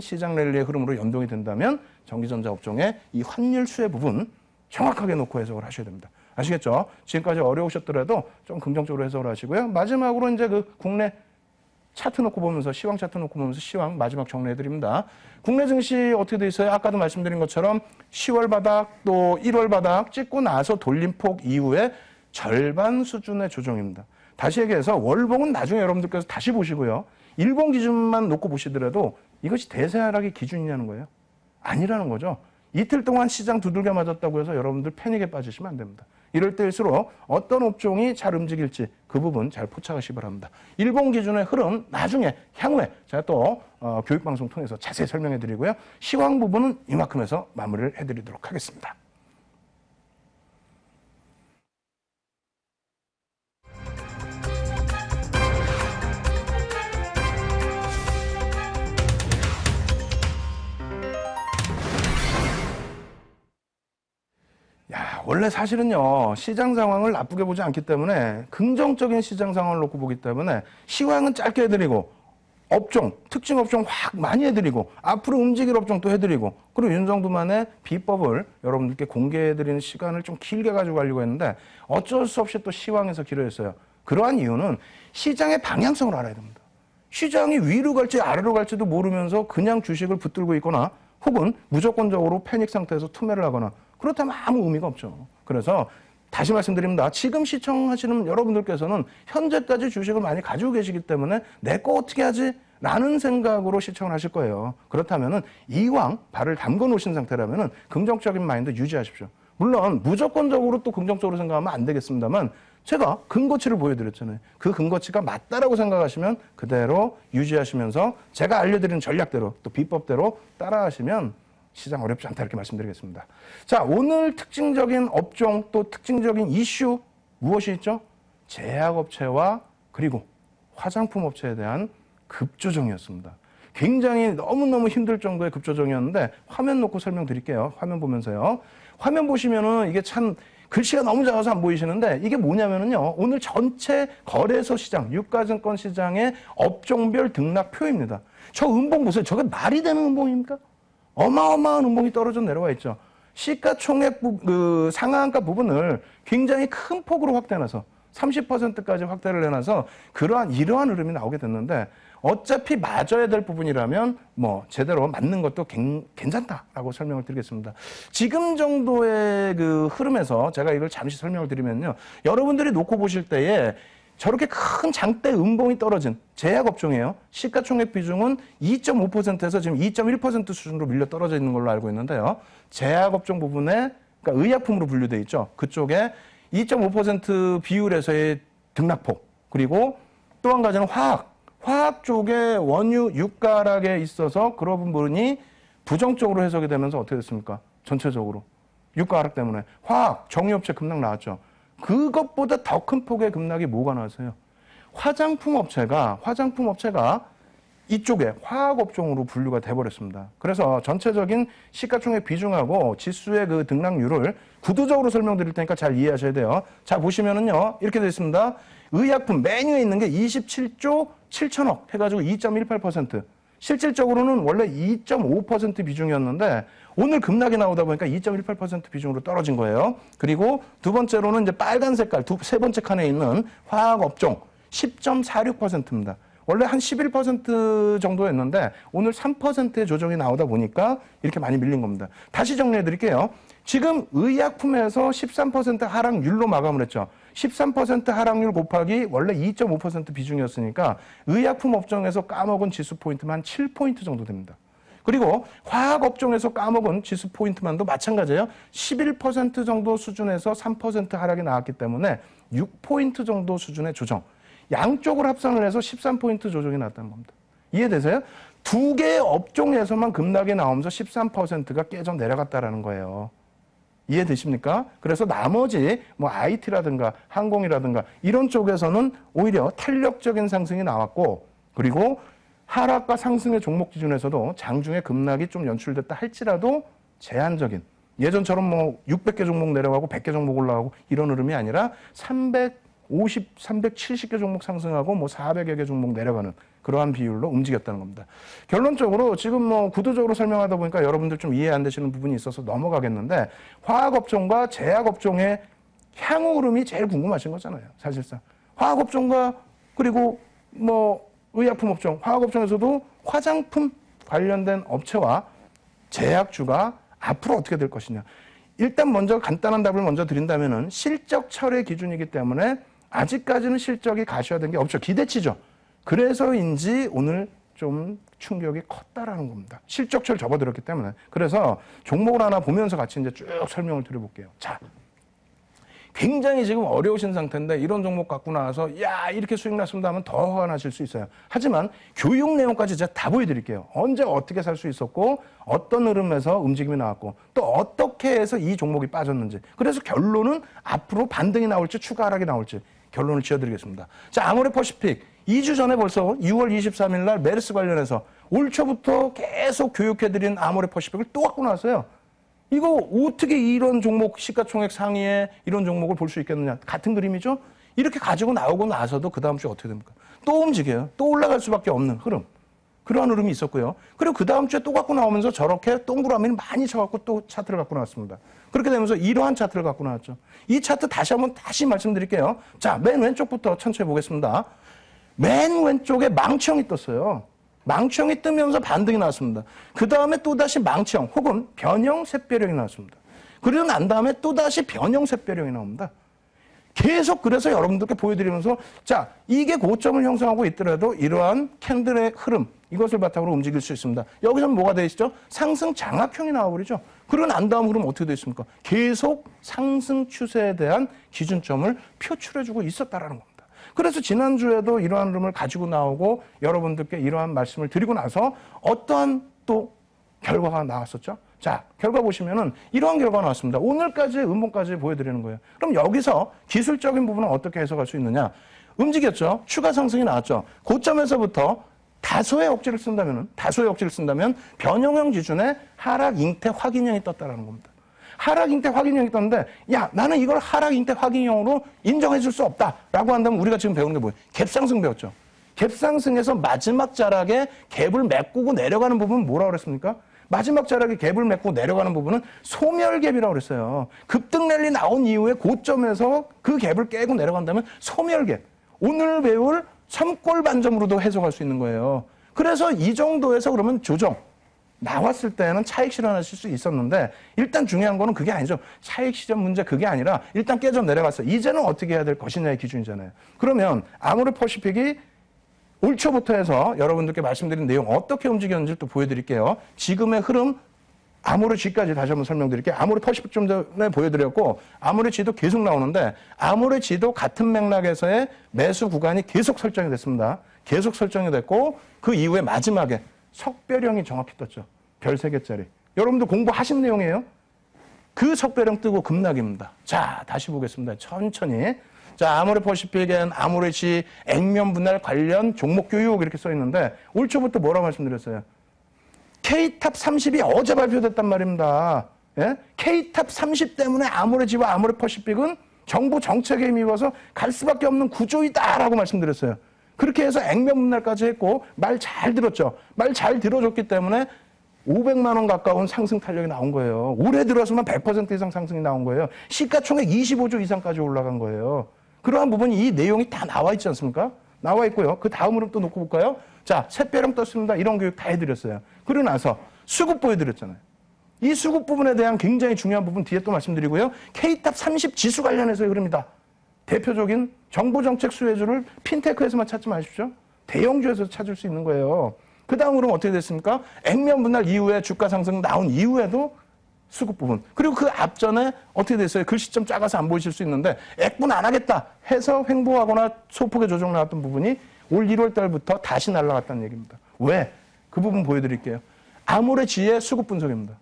시장 랠리의 흐름으로 연동이 된다면 전기전자 업종의 이 환율 수혜 부분 정확하게 놓고 해석을 하셔야 됩니다. 아시겠죠? 지금까지 어려우셨더라도 좀 긍정적으로 해석을 하시고요. 마지막으로 이제 그 국내 차트 놓고 보면서 시황 차트 놓고 보면서 시황 마지막 정리해 드립니다. 국내 증시 어떻게 돼 있어요? 아까도 말씀드린 것처럼 10월 바닥 또 1월 바닥 찍고 나서 돌림폭 이후에 절반 수준의 조정입니다. 다시 얘기해서 월봉은 나중에 여러분들께서 다시 보시고요. 일봉 기준만 놓고 보시더라도 이것이 대세 하락의 기준이냐는 거예요. 아니라는 거죠. 이틀 동안 시장 두들겨 맞았다고 해서 여러분들 패닉에 빠지시면 안 됩니다. 이럴 때일수록 어떤 업종이 잘 움직일지 그 부분 잘 포착하시기 바랍니다. 일본 기준의 흐름 나중에 향후에 제가 또 교육방송 통해서 자세히 설명해 드리고요. 시황 부분은 이만큼 해서 마무리를 해드리도록 하겠습니다. 원래 사실은요, 시장 상황을 나쁘게 보지 않기 때문에 긍정적인 시장 상황을 놓고 보기 때문에 시황은 짧게 해드리고 업종, 특징 업종 확 많이 해드리고 앞으로 움직일 업종도 해드리고 그리고 윤정두만의 비법을 여러분들께 공개해드리는 시간을 좀 길게 가지고 가려고 했는데 어쩔 수 없이 또 시황에서 길어졌어요. 그러한 이유는 시장의 방향성을 알아야 됩니다. 시장이 위로 갈지 아래로 갈지도 모르면서 그냥 주식을 붙들고 있거나 혹은 무조건적으로 패닉 상태에서 투매를 하거나 그렇다면 아무 의미가 없죠. 그래서 다시 말씀드립니다. 지금 시청하시는 여러분들께서는 현재까지 주식을 많이 가지고 계시기 때문에 내 거 어떻게 하지? 라는 생각으로 시청을 하실 거예요. 그렇다면은 이왕 발을 담궈 놓으신 상태라면은 긍정적인 마인드 유지하십시오. 물론 무조건적으로 또 긍정적으로 생각하면 안 되겠습니다만 제가 근거치를 보여드렸잖아요. 그 근거치가 맞다라고 생각하시면 그대로 유지하시면서 제가 알려드리는 전략대로 또 비법대로 따라하시면 시장 어렵지 않다 이렇게 말씀드리겠습니다. 자, 오늘 특징적인 업종 또 특징적인 이슈 무엇이 있죠? 제약업체와 그리고 화장품 업체에 대한 급조정이었습니다. 굉장히 너무너무 힘들 정도의 급조정이었는데 화면 놓고 설명드릴게요. 화면 보면서요. 화면 보시면은 이게 참 글씨가 너무 작아서 안 보이시는데 이게 뭐냐면은요. 오늘 전체 거래소 시장, 유가증권 시장의 업종별 등락표입니다. 저 음봉 보세요. 저게 말이 되는 음봉입니까? 어마어마한 음봉이 떨어져 내려와 있죠. 시가총액 상한가 부분을 굉장히 큰 폭으로 확대해놔서 30%까지 확대를 해놔서 이러한 흐름이 나오게 됐는데 어차피 맞아야 될 부분이라면 뭐 제대로 맞는 것도 괜찮다라고 설명을 드리겠습니다. 지금 정도의 그 흐름에서 제가 이걸 잠시 설명을 드리면요. 여러분들이 놓고 보실 때에 저렇게 큰 장대 음봉이 떨어진 제약업종이에요. 시가총액 비중은 2.5%에서 지금 2.1% 수준으로 밀려 떨어져 있는 걸로 알고 있는데요. 제약업종 부분에 그러니까 의약품으로 분류돼 있죠. 그쪽에 2.5% 비율에서의 등락폭 그리고 또 한 가지는 화학 쪽에 원유 유가 하락에 있어서 그런 부분이 부정적으로 해석이 되면서 어떻게 됐습니까? 전체적으로 유가 하락 때문에 화학 정유업체 급락 나왔죠. 그것보다 더 큰 폭의 급락이 뭐가 나왔어요? 화장품 업체가 이쪽에 화학업종으로 분류가 돼버렸습니다. 그래서 전체적인 시가총액 비중하고 지수의 그 등락률을 구도적으로 설명드릴 테니까 잘 이해하셔야 돼요. 자, 보시면은요, 이렇게 되어 있습니다. 의약품 메뉴에 있는 게 27조 7천억 해가지고 2.18%. 실질적으로는 원래 2.5% 비중이었는데 오늘 급락이 나오다 보니까 2.18% 비중으로 떨어진 거예요. 그리고 두 번째로는 이제 빨간 색깔 세 번째 칸에 있는 화학업종 10.46%입니다. 원래 한 11% 정도였는데 오늘 3%의 조정이 나오다 보니까 이렇게 많이 밀린 겁니다. 다시 정리해 드릴게요. 지금 의약품에서 13% 하락률로 마감을 했죠. 13% 하락률 곱하기 원래 2.5% 비중이었으니까 의약품 업종에서 까먹은 지수 포인트만 한 7포인트 정도 됩니다. 그리고 화학업종에서 까먹은 지수 포인트만도 마찬가지예요. 11% 정도 수준에서 3% 하락이 나왔기 때문에 6포인트 정도 수준의 조정. 양쪽을 합산을 해서 13포인트 조정이 나왔다는 겁니다. 이해되세요? 두 개의 업종에서만 급락이 나오면서 13%가 깨져 내려갔다라는 거예요. 이해되십니까? 그래서 나머지 뭐 IT라든가 항공이라든가 이런 쪽에서는 오히려 탄력적인 상승이 나왔고 그리고 하락과 상승의 종목 기준에서도 장중에 급락이 좀 연출됐다 할지라도 제한적인 예전처럼 뭐 600개 종목 내려가고 100개 종목 올라가고 이런 흐름이 아니라 370개 종목 상승하고 뭐 400여 개 종목 내려가는 그러한 비율로 움직였다는 겁니다. 결론적으로 지금 뭐 구도적으로 설명하다 보니까 여러분들 좀 이해 안 되시는 부분이 있어서 넘어가겠는데 화학업종과 제약업종의 향후 흐름이 제일 궁금하신 거잖아요. 사실상. 화학업종과 그리고 뭐 의약품 업종, 화학업종에서도 화장품 관련된 업체와 제약주가 앞으로 어떻게 될 것이냐. 일단 먼저 간단한 답을 먼저 드린다면은 실적 철회 기준이기 때문에 아직까지는 실적이 가셔야되는 게 없죠. 기대치죠. 그래서인지 오늘 좀 충격이 컸다라는 겁니다. 실적철 접어들었기 때문에. 그래서 종목을 하나 보면서 같이 이제 쭉 설명을 드려볼게요. 자, 굉장히 지금 어려우신 상태인데 이런 종목 갖고 나와서 야 이렇게 수익 났습니다 하면 더 화가 나실 수 있어요. 하지만 교육 내용까지 제가 다 보여드릴게요. 언제 어떻게 살 수 있었고 어떤 흐름에서 움직임이 나왔고 또 어떻게 해서 이 종목이 빠졌는지 그래서 결론은 앞으로 반등이 나올지 추가 하락이 나올지 결론을 지어드리겠습니다. 자, 아모레퍼시픽 2주 전에 벌써 6월 23일 날 메르스 관련해서 올 초부터 계속 교육해드린 아모레퍼시픽을 또 갖고 나왔어요. 이거 어떻게 이런 종목 시가총액 상위에 이런 종목을 볼 수 있겠느냐. 같은 그림이죠. 이렇게 가지고 나오고 나서도 그 다음 주에 어떻게 됩니까? 또 움직여요. 또 올라갈 수밖에 없는 흐름. 그러한 흐름이 있었고요. 그리고 그 다음 주에 또 갖고 나오면서 저렇게 동그라미를 많이 쳐갖고 또 차트를 갖고 나왔습니다. 그렇게 되면서 이러한 차트를 갖고 나왔죠. 이 차트 다시 말씀드릴게요. 자, 맨 왼쪽부터 천천히 보겠습니다. 맨 왼쪽에 망치형이 떴어요. 망치형이 뜨면서 반등이 나왔습니다. 그 다음에 또다시 망치형 혹은 변형 샛별형이 나왔습니다. 그리고 난 다음에 또다시 변형 샛별형이 나옵니다. 계속 그래서 여러분들께 보여드리면서 자, 이게 고점을 형성하고 있더라도 이러한 캔들의 흐름, 이것을 바탕으로 움직일 수 있습니다. 여기서는 뭐가 되어 있죠? 상승 장악형이 나와버리죠. 그리고 난 다음 흐름 어떻게 되어 있습니까? 계속 상승 추세에 대한 기준점을 표출해주고 있었다라는 겁니다. 그래서 지난주에도 이러한 흐름을 가지고 나오고 여러분들께 이러한 말씀을 드리고 나서 어떠한 또 결과가 나왔었죠? 자, 결과 보시면은 이러한 결과가 나왔습니다. 오늘까지의 음봉까지 보여드리는 거예요. 그럼 여기서 기술적인 부분은 어떻게 해석할 수 있느냐? 움직였죠? 추가 상승이 나왔죠? 고점에서부터 다소의 억지를 쓴다면 변형형 기준의 하락 잉태 확인형이 떴다라는 겁니다. 하락 잉태 확인형이 떴는데 야, 나는 이걸 하락 잉태 확인형으로 인정해 줄 수 없다라고 한다면 우리가 지금 배우는 게 뭐예요? 갭상승 배웠죠. 갭상승에서 마지막 자락에 갭을 메꾸고 내려가는 부분은 뭐라고 그랬습니까? 마지막 자락에 갭을 메꾸고 내려가는 부분은 소멸갭이라고 그랬어요. 급등 랠리 나온 이후에 고점에서 그 갭을 깨고 내려간다면 소멸갭. 오늘 배울 3골 반점으로도 해석할 수 있는 거예요. 그래서 이 정도에서 그러면 조정. 나왔을 때는 차익 실현하실 수 있었는데 일단 중요한 거는 그게 아니죠. 차익 실현 문제 그게 아니라 일단 깨져 내려갔어요. 이제는 어떻게 해야 될 것이냐의 기준이잖아요. 그러면 아모레퍼시픽이 올 초부터 해서 여러분들께 말씀드린 내용 어떻게 움직였는지 또 보여드릴게요. 지금의 흐름 아모레G까지 다시 한번 설명드릴게요. 아모레퍼시픽 좀 전에 보여드렸고 아모레G도 계속 나오는데 아모레G도 같은 맥락에서의 매수 구간이 계속 설정이 됐습니다. 계속 설정이 됐고 그 이후에 마지막에 석별형이 정확히 떴죠. 별 3개짜리. 여러분들 공부하신 내용이에요. 그 석별형 뜨고 급락입니다. 자, 다시 보겠습니다. 천천히. 자, 아모레퍼시픽엔 아모레G 액면 분할 관련 종목 교육 이렇게 써 있는데 올 초부터 뭐라고 말씀드렸어요? K탑 30이 어제 발표됐단 말입니다. 예? K탑 30 때문에 아모레G와 아모레퍼시픽은 정부 정책에 힘입어서 갈 수밖에 없는 구조이다라고 말씀드렸어요. 그렇게 해서 액면 분할까지 했고 말 잘 들었죠. 말 잘 들어줬기 때문에 500만 원 가까운 상승 탄력이 나온 거예요. 올해 들어서만 100% 이상 상승이 나온 거예요. 시가총액 25조 이상까지 올라간 거예요. 그러한 부분이 이 내용이 다 나와 있지 않습니까? 나와 있고요. 그 다음으로 또 놓고 볼까요? 자, 샛별형 떴습니다. 이런 교육 다 해드렸어요. 그러고 나서 수급 보여드렸잖아요. 이 수급 부분에 대한 굉장히 중요한 부분 뒤에 또 말씀드리고요. K탑 30 지수 관련해서의 흐름이다. 대표적인 정보정책 수혜주를 핀테크에서만 찾지 마십시오. 대형주에서 찾을 수 있는 거예요. 그 다음으로 어떻게 됐습니까? 액면 분할 이후에 주가 상승 나온 이후에도 수급 부분. 그리고 그 앞전에 어떻게 됐어요? 글씨점 작아서 안 보이실 수 있는데 액분 안 하겠다 해서 횡보하거나 소폭의 조정 나왔던 부분이 올 1월 달부터 다시 날아갔다는 얘기입니다. 왜? 그 부분 보여드릴게요. 아모레G의 수급 분석입니다.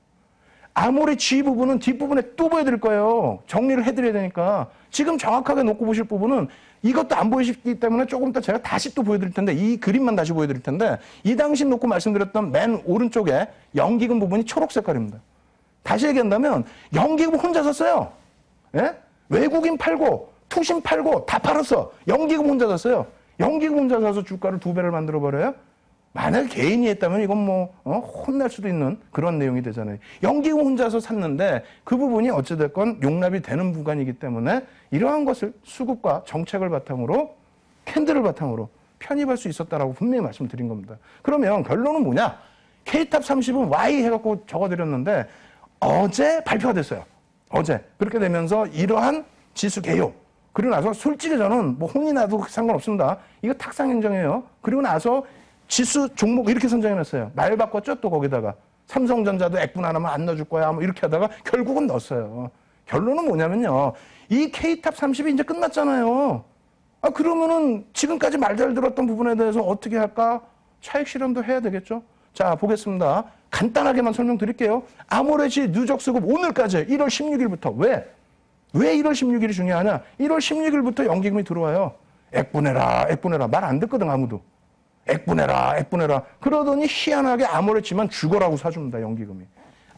아모레G 부분은 뒷부분에 또 보여드릴 거예요. 정리를 해드려야 되니까. 지금 정확하게 놓고 보실 부분은 이것도 안 보이시기 때문에 조금 더 제가 다시 또 보여드릴 텐데 이 그림만 다시 보여드릴 텐데 이 당시 놓고 말씀드렸던 맨 오른쪽에 연기금 부분이 초록 색깔입니다. 다시 얘기한다면 연기금 혼자 샀어요. 예? 외국인 팔고 투신 팔고 다 팔았어. 연기금 혼자 샀어요. 연기금 혼자 사서 주가를 2배를 만들어버려요? 만약에 개인이 했다면 이건 뭐 혼날 수도 있는 그런 내용이 되잖아요. 연기금 혼자서 샀는데 그 부분이 어찌됐건 용납이 되는 구간이기 때문에 이러한 것을 수급과 정책을 바탕으로 캔들을 바탕으로 편입할 수 있었다라고 분명히 말씀드린 겁니다. 그러면 결론은 뭐냐? K탑 30은 Y 해갖고 적어드렸는데 어제 발표가 됐어요. 어제. 그렇게 되면서 이러한 지수 개요. 그리고 나서 솔직히 저는 뭐 혼이 나도 상관없습니다. 이거 탁상 행정이에요. 그리고 나서 지수 종목 이렇게 선정해놨어요. 말 바꿨죠? 또 거기다가. 삼성전자도 액분 하나만 안 넣어줄 거야. 뭐 이렇게 하다가 결국은 넣었어요. 결론은 뭐냐면요. 이 K탑 30이 이제 끝났잖아요. 아, 그러면은 지금까지 말 잘 들었던 부분에 대해서 어떻게 할까? 차익 실현도 해야 되겠죠? 자, 보겠습니다. 간단하게만 설명드릴게요. 아모레G 누적 수급 오늘까지 1월 16일부터. 왜 1월 16일이 중요하냐? 1월 16일부터 연기금이 들어와요. 액분해라, 액분해라. 말 안 듣거든, 아무도. 액분해라, 액분해라. 그러더니 희한하게 아모레G만 죽어라고 사줍니다, 연기금이.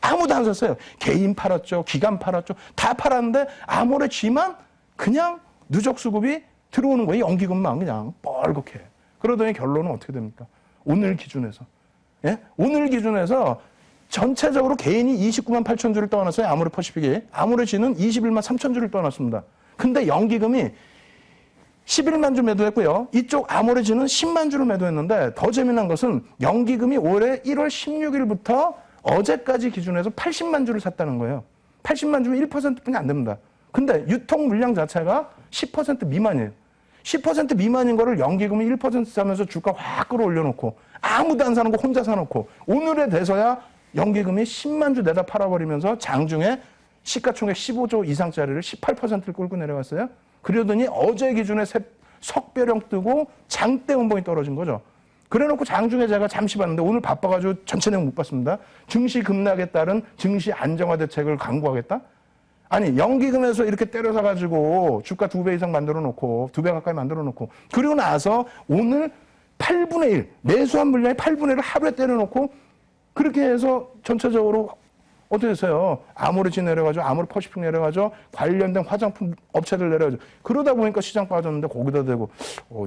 아무도 안 샀어요. 개인 팔았죠, 기관 팔았죠. 다 팔았는데 아모레G만 그냥 누적 수급이 들어오는 거예요. 연기금만 그냥 뻘겋게. 그러더니 결론은 어떻게 됩니까? 오늘 기준에서 예? 오늘 기준에서 전체적으로 개인이 29만 8천 주를 떠났어요. 아모레 퍼시픽이. 아모레지는 21만 3천 주를 떠났습니다. 근데 연기금이 11만 주 매도했고요. 이쪽 아모레지는 10만 주를 매도했는데 더 재미난 것은 연기금이 올해 1월 16일부터 어제까지 기준에서 80만 주를 샀다는 거예요. 80만 주면 1%뿐이 안 됩니다. 근데 유통 물량 자체가 10% 미만이에요. 10% 미만인 거를 연기금이 1% 사면서 주가 확 끌어올려놓고 아무도 안 사는 거 혼자 사놓고 오늘에 돼서야 연기금이 10만 주 내다 팔아버리면서 장중에 시가총액 15조 이상짜리를 18%를 끌고 내려갔어요. 그러더니 어제 기준에 석배령 뜨고 장대 운봉이 떨어진 거죠. 그래놓고 장중에 제가 잠시 봤는데 오늘 바빠가지고 전체 내용 못 봤습니다. 증시 급락에 따른 증시 안정화 대책을 강구하겠다? 아니 연기금에서 이렇게 때려사가지고 주가 2배 이상 만들어놓고 2배 가까이 만들어놓고 그리고 나서 오늘 8분의 1 매수한 물량의 8분의 1을 하루에 때려놓고 그렇게 해서 전체적으로 어떻게 됐어요? 아모레지 내려가죠. 아모레퍼시픽 내려가죠. 관련된 화장품 업체들 내려가죠. 그러다 보니까 시장 빠졌는데 거기다 대고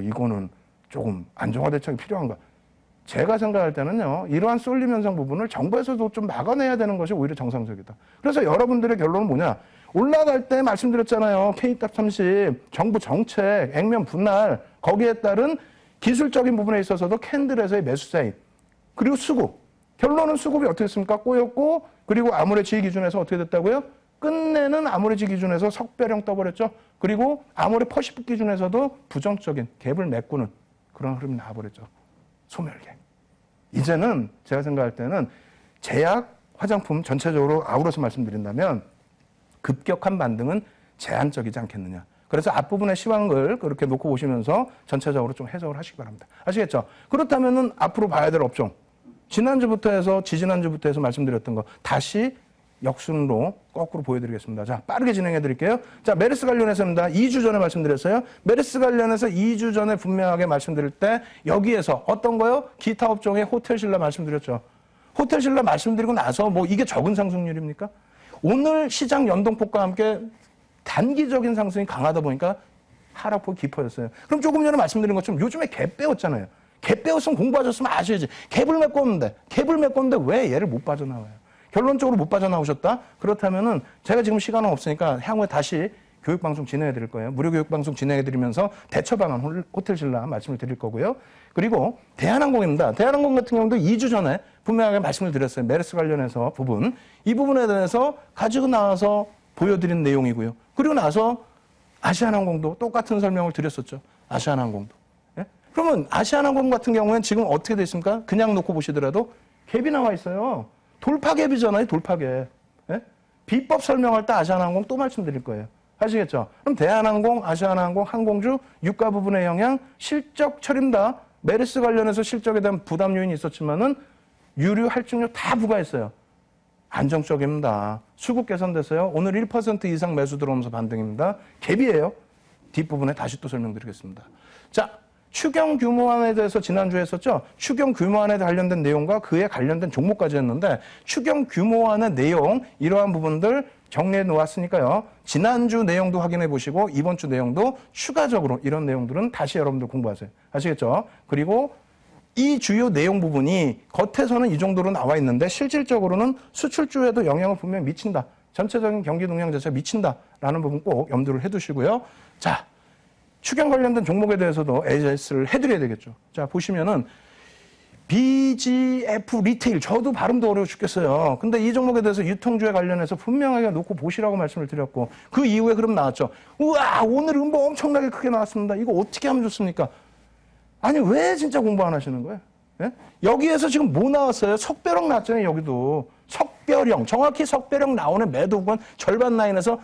이거는 조금 안정화 대책이 필요한가? 제가 생각할 때는요. 이러한 쏠림 현상 부분을 정부에서도 좀 막아내야 되는 것이 오히려 정상적이다. 그래서 여러분들의 결론은 뭐냐? 올라갈 때 말씀드렸잖아요. K탑 30, 정부 정책, 액면 분할, 거기에 따른 기술적인 부분에 있어서도 캔들에서의 매수 사인, 그리고 수급. 결론은 수급이 어떻게 됐습니까? 꼬였고, 그리고 아모레지 기준에서 어떻게 됐다고요? 끝내는 아모레지 기준에서 석배령 떠버렸죠. 그리고 아모레퍼시픽 기준에서도 부정적인 갭을 메꾸는 그런 흐름이 나와버렸죠. 소멸계. 이제는 제가 생각할 때는 제약, 화장품 전체적으로 아우러서 말씀드린다면 급격한 반등은 제한적이지 않겠느냐. 그래서 앞부분의 시황을 그렇게 놓고 보시면서 전체적으로 좀 해석을 하시기 바랍니다. 아시겠죠? 그렇다면은 앞으로 봐야 될 업종. 지난주부터 해서 지지난주부터 해서 말씀드렸던 거 다시 역순으로 거꾸로 보여드리겠습니다. 자, 빠르게 진행해 드릴게요. 자, 메르스 관련해서입니다. 2주 전에 말씀드렸어요. 메르스 관련해서 2주 전에 분명하게 말씀드릴 때 여기에서 어떤 거요? 기타 업종의 호텔신라 말씀드렸죠. 호텔신라 말씀드리고 나서 뭐 이게 적은 상승률입니까? 오늘 시장 연동폭과 함께 단기적인 상승이 강하다 보니까 하락폭이 깊어졌어요. 그럼 조금 전에 말씀드린 것처럼 요즘에 갭 빼었잖아요. 갭 빼었으면 공부하셨으면 아셔야지. 갭을 메꿨는데 왜 얘를 못 빠져나와요? 결론적으로 못 빠져나오셨다? 그렇다면은 제가 지금 시간은 없으니까 향후에 다시 교육방송 진행해 드릴 거예요. 무료 교육방송 진행해 드리면서 대처 방안 호텔신라 말씀을 드릴 거고요. 그리고 대한항공입니다. 대한항공 같은 경우도 2주 전에 분명하게 말씀을 드렸어요. 메르스 관련해서 부분. 이 부분에 대해서 가지고 나와서 보여드린 내용이고요. 그리고 나서 아시아나항공도 똑같은 설명을 드렸었죠. 아시아나항공도. 예? 그러면 아시아나항공 같은 경우에는 지금 어떻게 돼 있습니까? 그냥 놓고 보시더라도 갭이 나와 있어요. 돌파갭이잖아요. 돌파갭. 예? 비법 설명할 때 아시아나항공 또 말씀드릴 거예요. 아시겠죠? 그럼 대한항공, 아시아나항공, 항공주, 유가 부분의 영향, 실적 처림다. 메르스 관련해서 실적에 대한 부담 요인이 있었지만은 유류, 할증료 다 부과했어요. 안정적입니다. 수급 개선됐어요. 오늘 1% 이상 매수 들어오면서 반등입니다. 갭이에요. 뒷부분에 다시 또 설명드리겠습니다. 자, 추경 규모안에 대해서 지난주에 했었죠. 추경 규모안에 관련된 내용과 그에 관련된 종목까지 했는데 추경 규모안의 내용 이러한 부분들 정리해 놓았으니까요. 지난주 내용도 확인해 보시고 이번 주 내용도 추가적으로 이런 내용들은 다시 여러분들 공부하세요. 아시겠죠? 그리고 이 주요 내용 부분이 겉에서는 이 정도로 나와 있는데 실질적으로는 수출주에도 영향을 분명히 미친다. 전체적인 경기 동향 자체가 미친다라는 부분 꼭 염두를 해두시고요. 자, 추경 관련된 종목에 대해서도 AS를 해드려야 되겠죠. 자, 보시면은 BGF 리테일, 저도 발음도 어려워 죽겠어요. 근데 이 종목에 대해서 유통주에 관련해서 분명하게 놓고 보시라고 말씀을 드렸고 그 이후에 그럼 나왔죠. 우와, 오늘 음봉 엄청나게 크게 나왔습니다. 이거 어떻게 하면 좋습니까? 아니, 왜 진짜 공부 안 하시는 거예요? 예? 여기에서 지금 뭐 나왔어요? 석배령 나왔잖아요, 여기도. 석배령, 정확히 석배령 나오는 매도 구간 절반 라인에서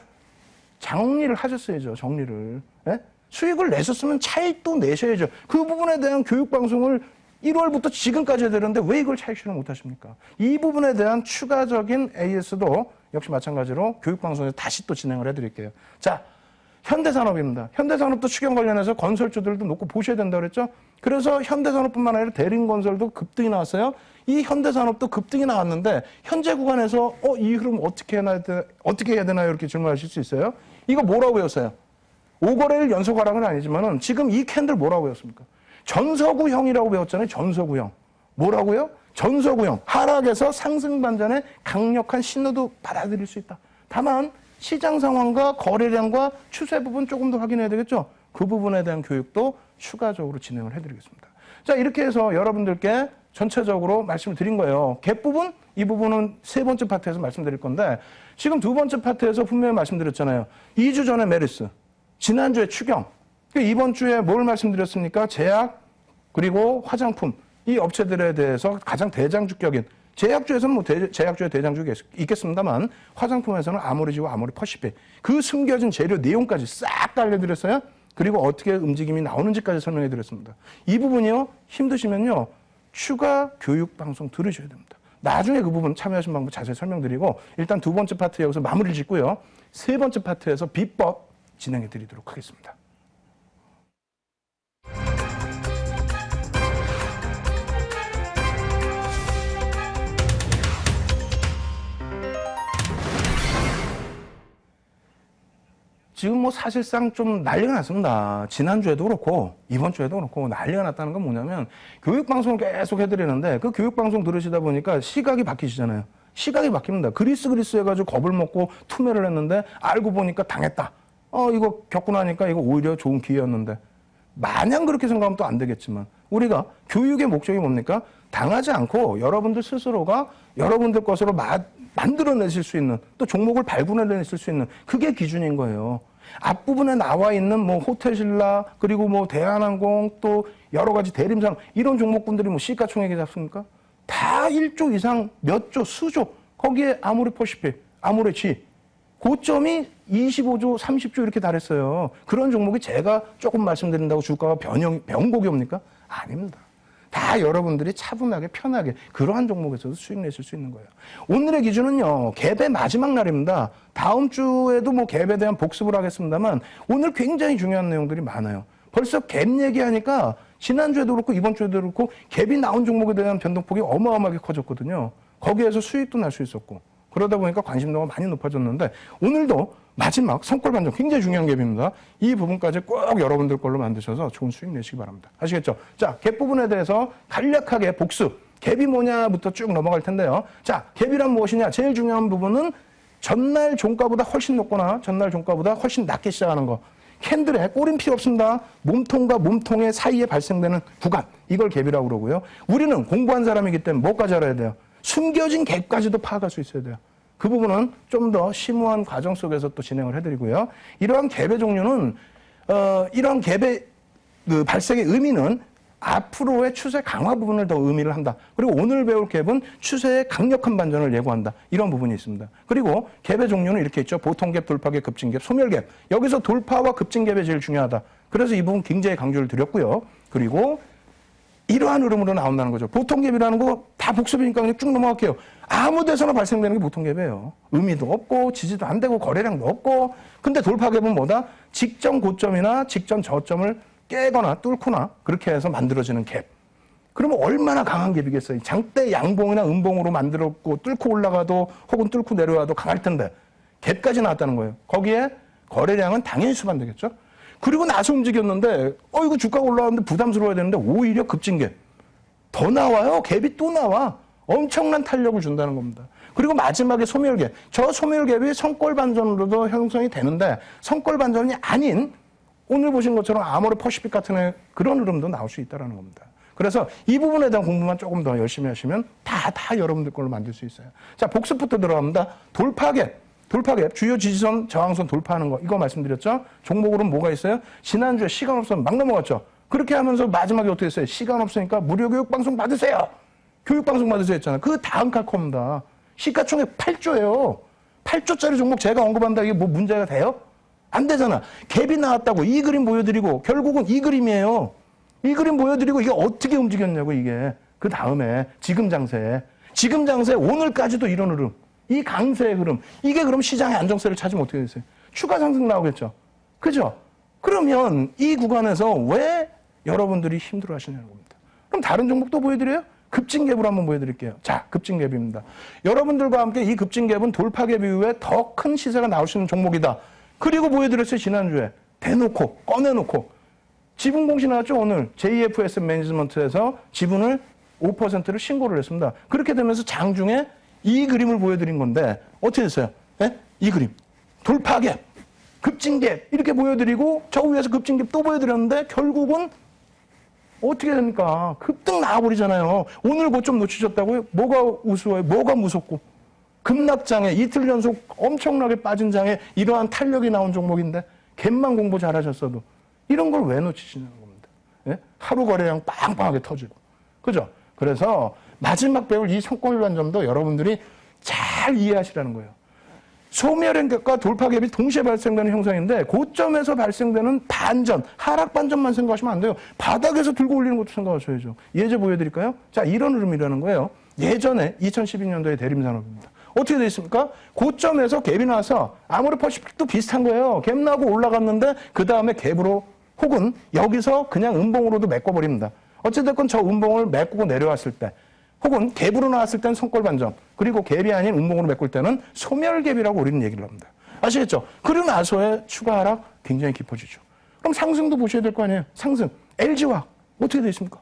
정리를 하셨어야죠, 정리를. 예? 수익을 내셨으면 차익도 내셔야죠. 그 부분에 대한 교육방송을 1월부터 지금까지 해야 되는데 왜 이걸 차익실현 못 하십니까? 이 부분에 대한 추가적인 AS도 역시 마찬가지로 교육방송에서 다시 또 진행을 해드릴게요. 자, 현대산업입니다. 현대산업도 추경 관련해서 건설주들도 놓고 보셔야 된다고 그랬죠? 그래서 현대산업뿐만 아니라 대림건설도 급등이 나왔어요. 이 현대산업도 급등이 나왔는데 현재 구간에서 이 흐름 어떻게 해야 되나요? 이렇게 질문하실 수 있어요. 이거 뭐라고 외웠어요? 5거래일 연속 하락은 아니지만은 지금 이 캔들 뭐라고 외웠습니까? 전서구형이라고 배웠잖아요. 전서구형. 뭐라고요? 전서구형, 하락에서 상승 반전의 강력한 신호도 받아들일 수 있다. 다만 시장 상황과 거래량과 추세 부분 조금 더 확인해야 되겠죠. 그 부분에 대한 교육도 추가적으로 진행을 해드리겠습니다. 자, 이렇게 해서 여러분들께 전체적으로 말씀을 드린 거예요. 갭 부분, 이 부분은 세 번째 파트에서 말씀드릴 건데 지금 두 번째 파트에서 분명히 말씀드렸잖아요. 2주 전에 메르스, 지난주에 추경, 이번 주에 뭘 말씀드렸습니까? 제약, 그리고 화장품, 이 업체들에 대해서 가장 대장주격인, 제약주에서는 뭐 제약주의 대장주가 있겠습니다만 화장품에서는 아모레지와 아모레퍼시픽, 그 숨겨진 재료 내용까지 싹 다 알려드렸어요. 그리고 어떻게 움직임이 나오는지까지 설명해 드렸습니다. 이 부분이요, 힘드시면요, 추가 교육 방송 들으셔야 됩니다. 나중에 그 부분 참여하신 방법 자세히 설명드리고 일단 두 번째 파트 여기서 마무리를 짓고요. 세 번째 파트에서 비법 진행해 드리도록 하겠습니다. 지금 뭐 사실상 좀 난리가 났습니다. 지난주에도 그렇고 이번 주에도 그렇고 난리가 났다는 건 뭐냐면 교육방송을 계속 해드리는데 그 교육방송 들으시다 보니까 시각이 바뀌시잖아요. 시각이 바뀝니다. 그리스 해가지고 겁을 먹고 투매를 했는데 알고 보니까 당했다. 이거 겪고 나니까 이거 오히려 좋은 기회였는데 마냥 그렇게 생각하면 또 안 되겠지만 우리가 교육의 목적이 뭡니까? 당하지 않고 여러분들 스스로가 여러분들 것으로 만들어내실 수 있는 또 종목을 발굴해내실 수 있는 그게 기준인 거예요. 앞부분에 나와 있는 뭐 호텔신라 그리고 뭐 대한항공 또 여러 가지 대림상 이런 종목군들이 뭐 시가총액이 잡습니까? 다 1조 이상 몇 조 수조 거기에 아모레퍼시픽, 아모레G 고점이 25조, 30조 이렇게 달했어요. 그런 종목이 제가 조금 말씀드린다고 주가가 변곡이 옵니까? 아닙니다. 다 여러분들이 차분하게 편하게 그러한 종목에서도 수익 내실 수 있는 거예요. 오늘의 기준은요. 갭의 마지막 날입니다. 다음 주에도 뭐 갭에 대한 복습을 하겠습니다만 오늘 굉장히 중요한 내용들이 많아요. 벌써 갭 얘기하니까 지난주에도 그렇고 이번 주에도 그렇고 갭이 나온 종목에 대한 변동폭이 어마어마하게 커졌거든요. 거기에서 수익도 날 수 있었고 그러다 보니까 관심도가 많이 높아졌는데 오늘도 마지막 성골 반전 굉장히 중요한 갭입니다. 이 부분까지 꼭 여러분들 걸로 만드셔서 좋은 수익 내시기 바랍니다. 아시겠죠? 자, 갭 부분에 대해서 간략하게 복습. 갭이 뭐냐부터 쭉 넘어갈 텐데요. 자, 갭이란 무엇이냐? 제일 중요한 부분은 전날 종가보다 훨씬 높거나 전날 종가보다 훨씬 낮게 시작하는 거. 캔들에 꼬린 필요 없습니다. 몸통과 몸통의 사이에 발생되는 구간. 이걸 갭이라고 그러고요. 우리는 공부한 사람이기 때문에 뭐까지 알아야 돼요? 숨겨진 갭까지도 파악할 수 있어야 돼요. 그 부분은 좀 더 심오한 과정 속에서 또 진행을 해드리고요. 이러한 갭의 종류는 이러한 갭의 그 발생의 의미는 앞으로의 추세 강화 부분을 더 의미를 한다. 그리고 오늘 배울 갭은 추세의 강력한 반전을 예고한다. 이런 부분이 있습니다. 그리고 갭의 종류는 이렇게 있죠. 보통갭, 돌파갭, 급진갭, 소멸갭. 여기서 돌파와 급진갭이 제일 중요하다. 그래서 이 부분 굉장히 강조를 드렸고요. 그리고 이러한 흐름으로 나온다는 거죠. 보통갭이라는 거 다 복습이니까 그냥 쭉 넘어갈게요. 아무 데서나 발생되는 게 보통갭이에요. 의미도 없고 지지도 안 되고 거래량도 없고 근데 돌파갭은 뭐다? 직전 고점이나 직전 저점을 깨거나 뚫거나 그렇게 해서 만들어지는 갭. 그러면 얼마나 강한 갭이겠어요. 장대 양봉이나 음봉으로 만들었고 뚫고 올라가도 혹은 뚫고 내려와도 강할 텐데 갭까지 나왔다는 거예요. 거기에 거래량은 당연히 수반되겠죠. 그리고 나서 움직였는데 이거 주가가 올라왔는데 부담스러워야 되는데 오히려 급진갭. 더 나와요. 갭이 또 나와. 엄청난 탄력을 준다는 겁니다. 그리고 마지막에 소멸갭. 저 소멸갭이 성골 반전으로도 형성이 되는데 성골 반전이 아닌 오늘 보신 것처럼 아모레퍼시픽 같은 그런 흐름도 나올 수 있다는 겁니다. 그래서 이 부분에 대한 공부만 조금 더 열심히 하시면 다 여러분들 걸로 만들 수 있어요. 자, 복습부터 들어갑니다. 돌파갭, 주요 지지선, 저항선 돌파하는 거, 이거 말씀드렸죠? 종목으로는 뭐가 있어요? 지난주에 시간 없으면 막 넘어갔죠? 그렇게 하면서 마지막에 어떻게 했어요? 시간 없으니까 무료 교육방송 받으세요! 교육방송 받으세요 했잖아요. 그 다음 칼코입니다. 시가총액 8조예요. 8조짜리 종목 제가 언급한다. 이게 뭐 문제가 돼요? 안 되잖아. 갭이 나왔다고 이 그림 보여드리고 결국은 이 그림이에요. 이 그림 보여드리고 이게 어떻게 움직였냐고 이게. 그 다음에 지금 장세 오늘까지도 이런 흐름. 이 강세의 흐름. 이게 그럼 시장의 안정세를 찾으면 어떻게 되겠어요? 추가 상승 나오겠죠. 그죠? 그러면 이 구간에서 왜 여러분들이 힘들어 하시냐는 겁니다. 그럼 다른 종목도 보여드려요? 급진갭으로 한번 보여드릴게요. 자, 급진갭입니다. 여러분들과 함께 이 급진갭은 돌파갭 이후에 더 큰 시세가 나올 수 있는 종목이다. 그리고 보여드렸어요. 지난주에. 꺼내놓고. 지분 공시 나왔죠? 오늘. JFS 매니지먼트에서 지분을 5%를 신고를 했습니다. 그렇게 되면서 장중에 이 그림을 보여드린 건데 어떻게 됐어요? 예? 이 그림. 돌파갭, 급진갭 이렇게 보여드리고 저 위에서 급진갭 또 보여드렸는데 결국은 어떻게 됩니까? 급등 나와버리잖아요. 오늘 고점 놓치셨다고요? 뭐가 우스워요? 뭐가 무섭고? 급락장에 이틀 연속 엄청나게 빠진 장에 이러한 탄력이 나온 종목인데 갭만 공부 잘하셨어도 이런 걸 왜 놓치시냐는 겁니다. 예? 하루 거래량 빵빵하게 터지고. 그죠? 그래서 마지막 배울 이 성과관점도 여러분들이 잘 이해하시라는 거예요. 소멸행격과 돌파갭이 동시에 발생되는 형상인데 고점에서 발생되는 반전, 하락 반전만 생각하시면 안 돼요. 바닥에서 들고 올리는 것도 생각하셔야죠. 예제 보여드릴까요? 자, 이런 흐름이라는 거예요. 예전에 2012년도에 대림산업입니다. 어떻게 돼 있습니까? 고점에서 갭이 나서 아모레퍼시픽도 비슷한 거예요. 갭 나고 올라갔는데 그 다음에 갭으로 혹은 여기서 그냥 음봉으로도 메꿔버립니다. 어찌됐건 저 음봉을 메꾸고 내려왔을 때 혹은 갭으로 나왔을 때는 손꼴 반전 그리고 갭이 아닌 음봉으로 메꿀 때는 소멸갭이라고 우리는 얘기를 합니다. 아시겠죠? 그리고 나서의 추가 하락 굉장히 깊어지죠. 그럼 상승도 보셔야 될 거 아니에요. 상승. LG화학 어떻게 돼 있습니까?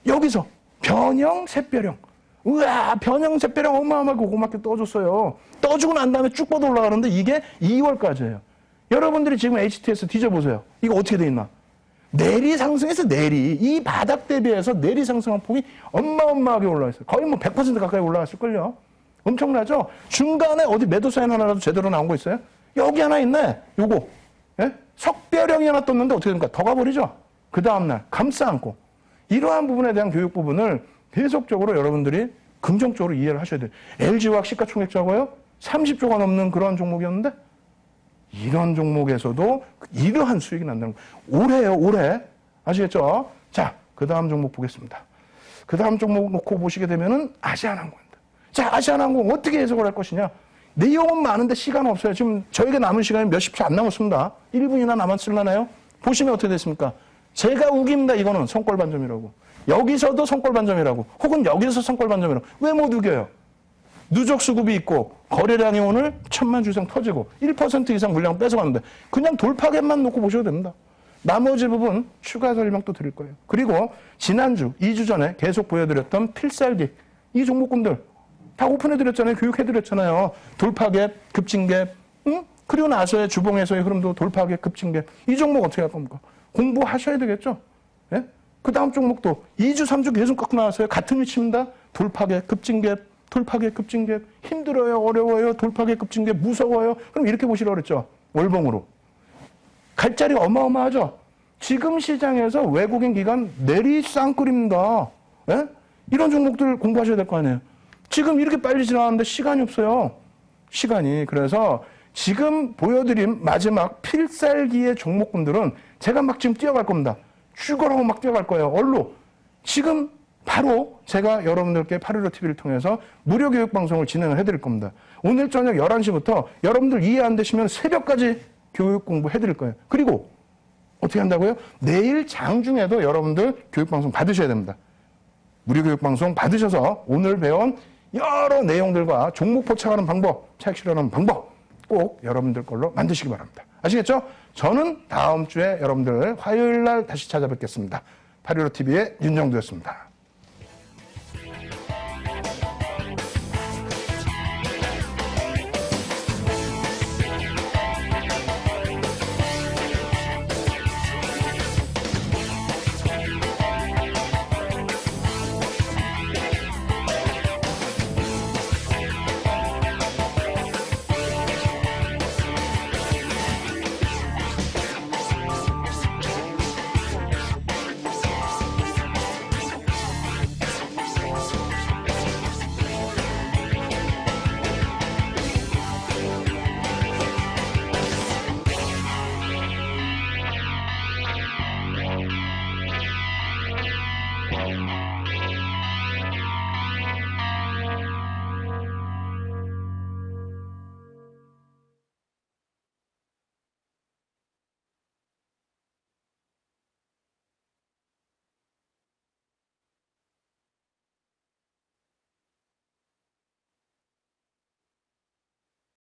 여기서 변형, 샛별형. 우와, 변형, 샛별형 어마어마하게 고맙게 떠줬어요. 떠주고 난 다음에 쭉 뻗어 올라가는데 이게 2월까지예요. 여러분들이 지금 HTS 뒤져보세요. 이거 어떻게 돼 있나? 내리 상승해서 내리. 이 바닥 대비해서 내리 상승한 폭이 어마어마하게 올라왔어요. 거의 뭐 100% 가까이 올라왔을걸요. 엄청나죠? 중간에 어디 매도 사인 하나라도 제대로 나온 거 있어요? 여기 하나 있네. 요거. 예? 석별형이 하나 떴는데 어떻게 됩니까? 더 가버리죠? 그 다음날 감싸 안고. 이러한 부분에 대한 교육 부분을 계속적으로 여러분들이 긍정적으로 이해를 하셔야 돼요. LG화학 시가총액 적어요? 30조가 넘는 그런 종목이었는데 이런 종목에서도 이러한 수익이 난다는 거예요. 올해요, 올해. 아시겠죠? 자, 그 다음 종목 보겠습니다. 그 다음 종목 놓고 보시게 되면은 아시아나항공입니다. 자, 아시아나항공 어떻게 해석을 할 것이냐? 내용은 많은데 시간 없어요. 지금 저에게 남은 시간이 몇십 초 안 남았습니다. 1분이나 남았을라나요? 보시면 어떻게 됐습니까? 제가 우깁니다. 이거는 손꼴 반점이라고. 여기서도 손꼴 반점이라고. 혹은 여기서 손꼴 반점이라고. 왜 못 우겨요? 누적 수급이 있고 거래량이 오늘 1000만 주 이상 터지고 1% 이상 물량 뺏어갔는데 그냥 돌파갭만 놓고 보셔도 됩니다. 나머지 부분 추가 설명 또 드릴 거예요. 그리고 지난주, 2주 전에 계속 보여드렸던 필살기 이 종목군들 다 오픈해드렸잖아요. 교육해드렸잖아요. 돌파갭, 급진갭, 응? 그리고 나서의 주봉에서의 흐름도 돌파갭, 급진갭. 이 종목 어떻게 할 겁니까? 공부하셔야 되겠죠? 예? 그 다음 종목도 2주, 3주 계속 갖고 나왔어요. 같은 위치입니다. 돌파갭, 급진갭, 돌파갭, 급진갭. 힘들어요, 어려워요, 돌파갭, 급진갭, 무서워요. 그럼 이렇게 보시라고 그랬죠. 월봉으로. 갈 자리 어마어마하죠. 지금 시장에서 외국인 기관 내리쌍끌입니다. 예? 이런 종목들 공부하셔야 될 거 아니에요. 지금 이렇게 빨리 지나가는데 시간이 없어요. 시간이. 그래서 지금 보여드린 마지막 필살기의 종목군들은 제가 막 지금 뛰어갈 겁니다. 죽어라고 막 뛰어갈 거예요. 얼로. 지금 바로 제가 여러분들께 815TV를 통해서 무료 교육 방송을 진행을 해드릴 겁니다. 오늘 저녁 11시부터 여러분들 이해 안 되시면 새벽까지 교육 공부 해드릴 거예요. 그리고 어떻게 한다고요? 내일 장중에도 여러분들 교육 방송 받으셔야 됩니다. 무료 교육 방송 받으셔서 오늘 배운 여러 내용들과 종목 포착하는 방법, 차익 실현하는 방법 꼭 여러분들 걸로 만드시기 바랍니다. 아시겠죠? 저는 다음 주에 여러분들 화요일 날 다시 찾아뵙겠습니다. 815TV의 윤정두였습니다.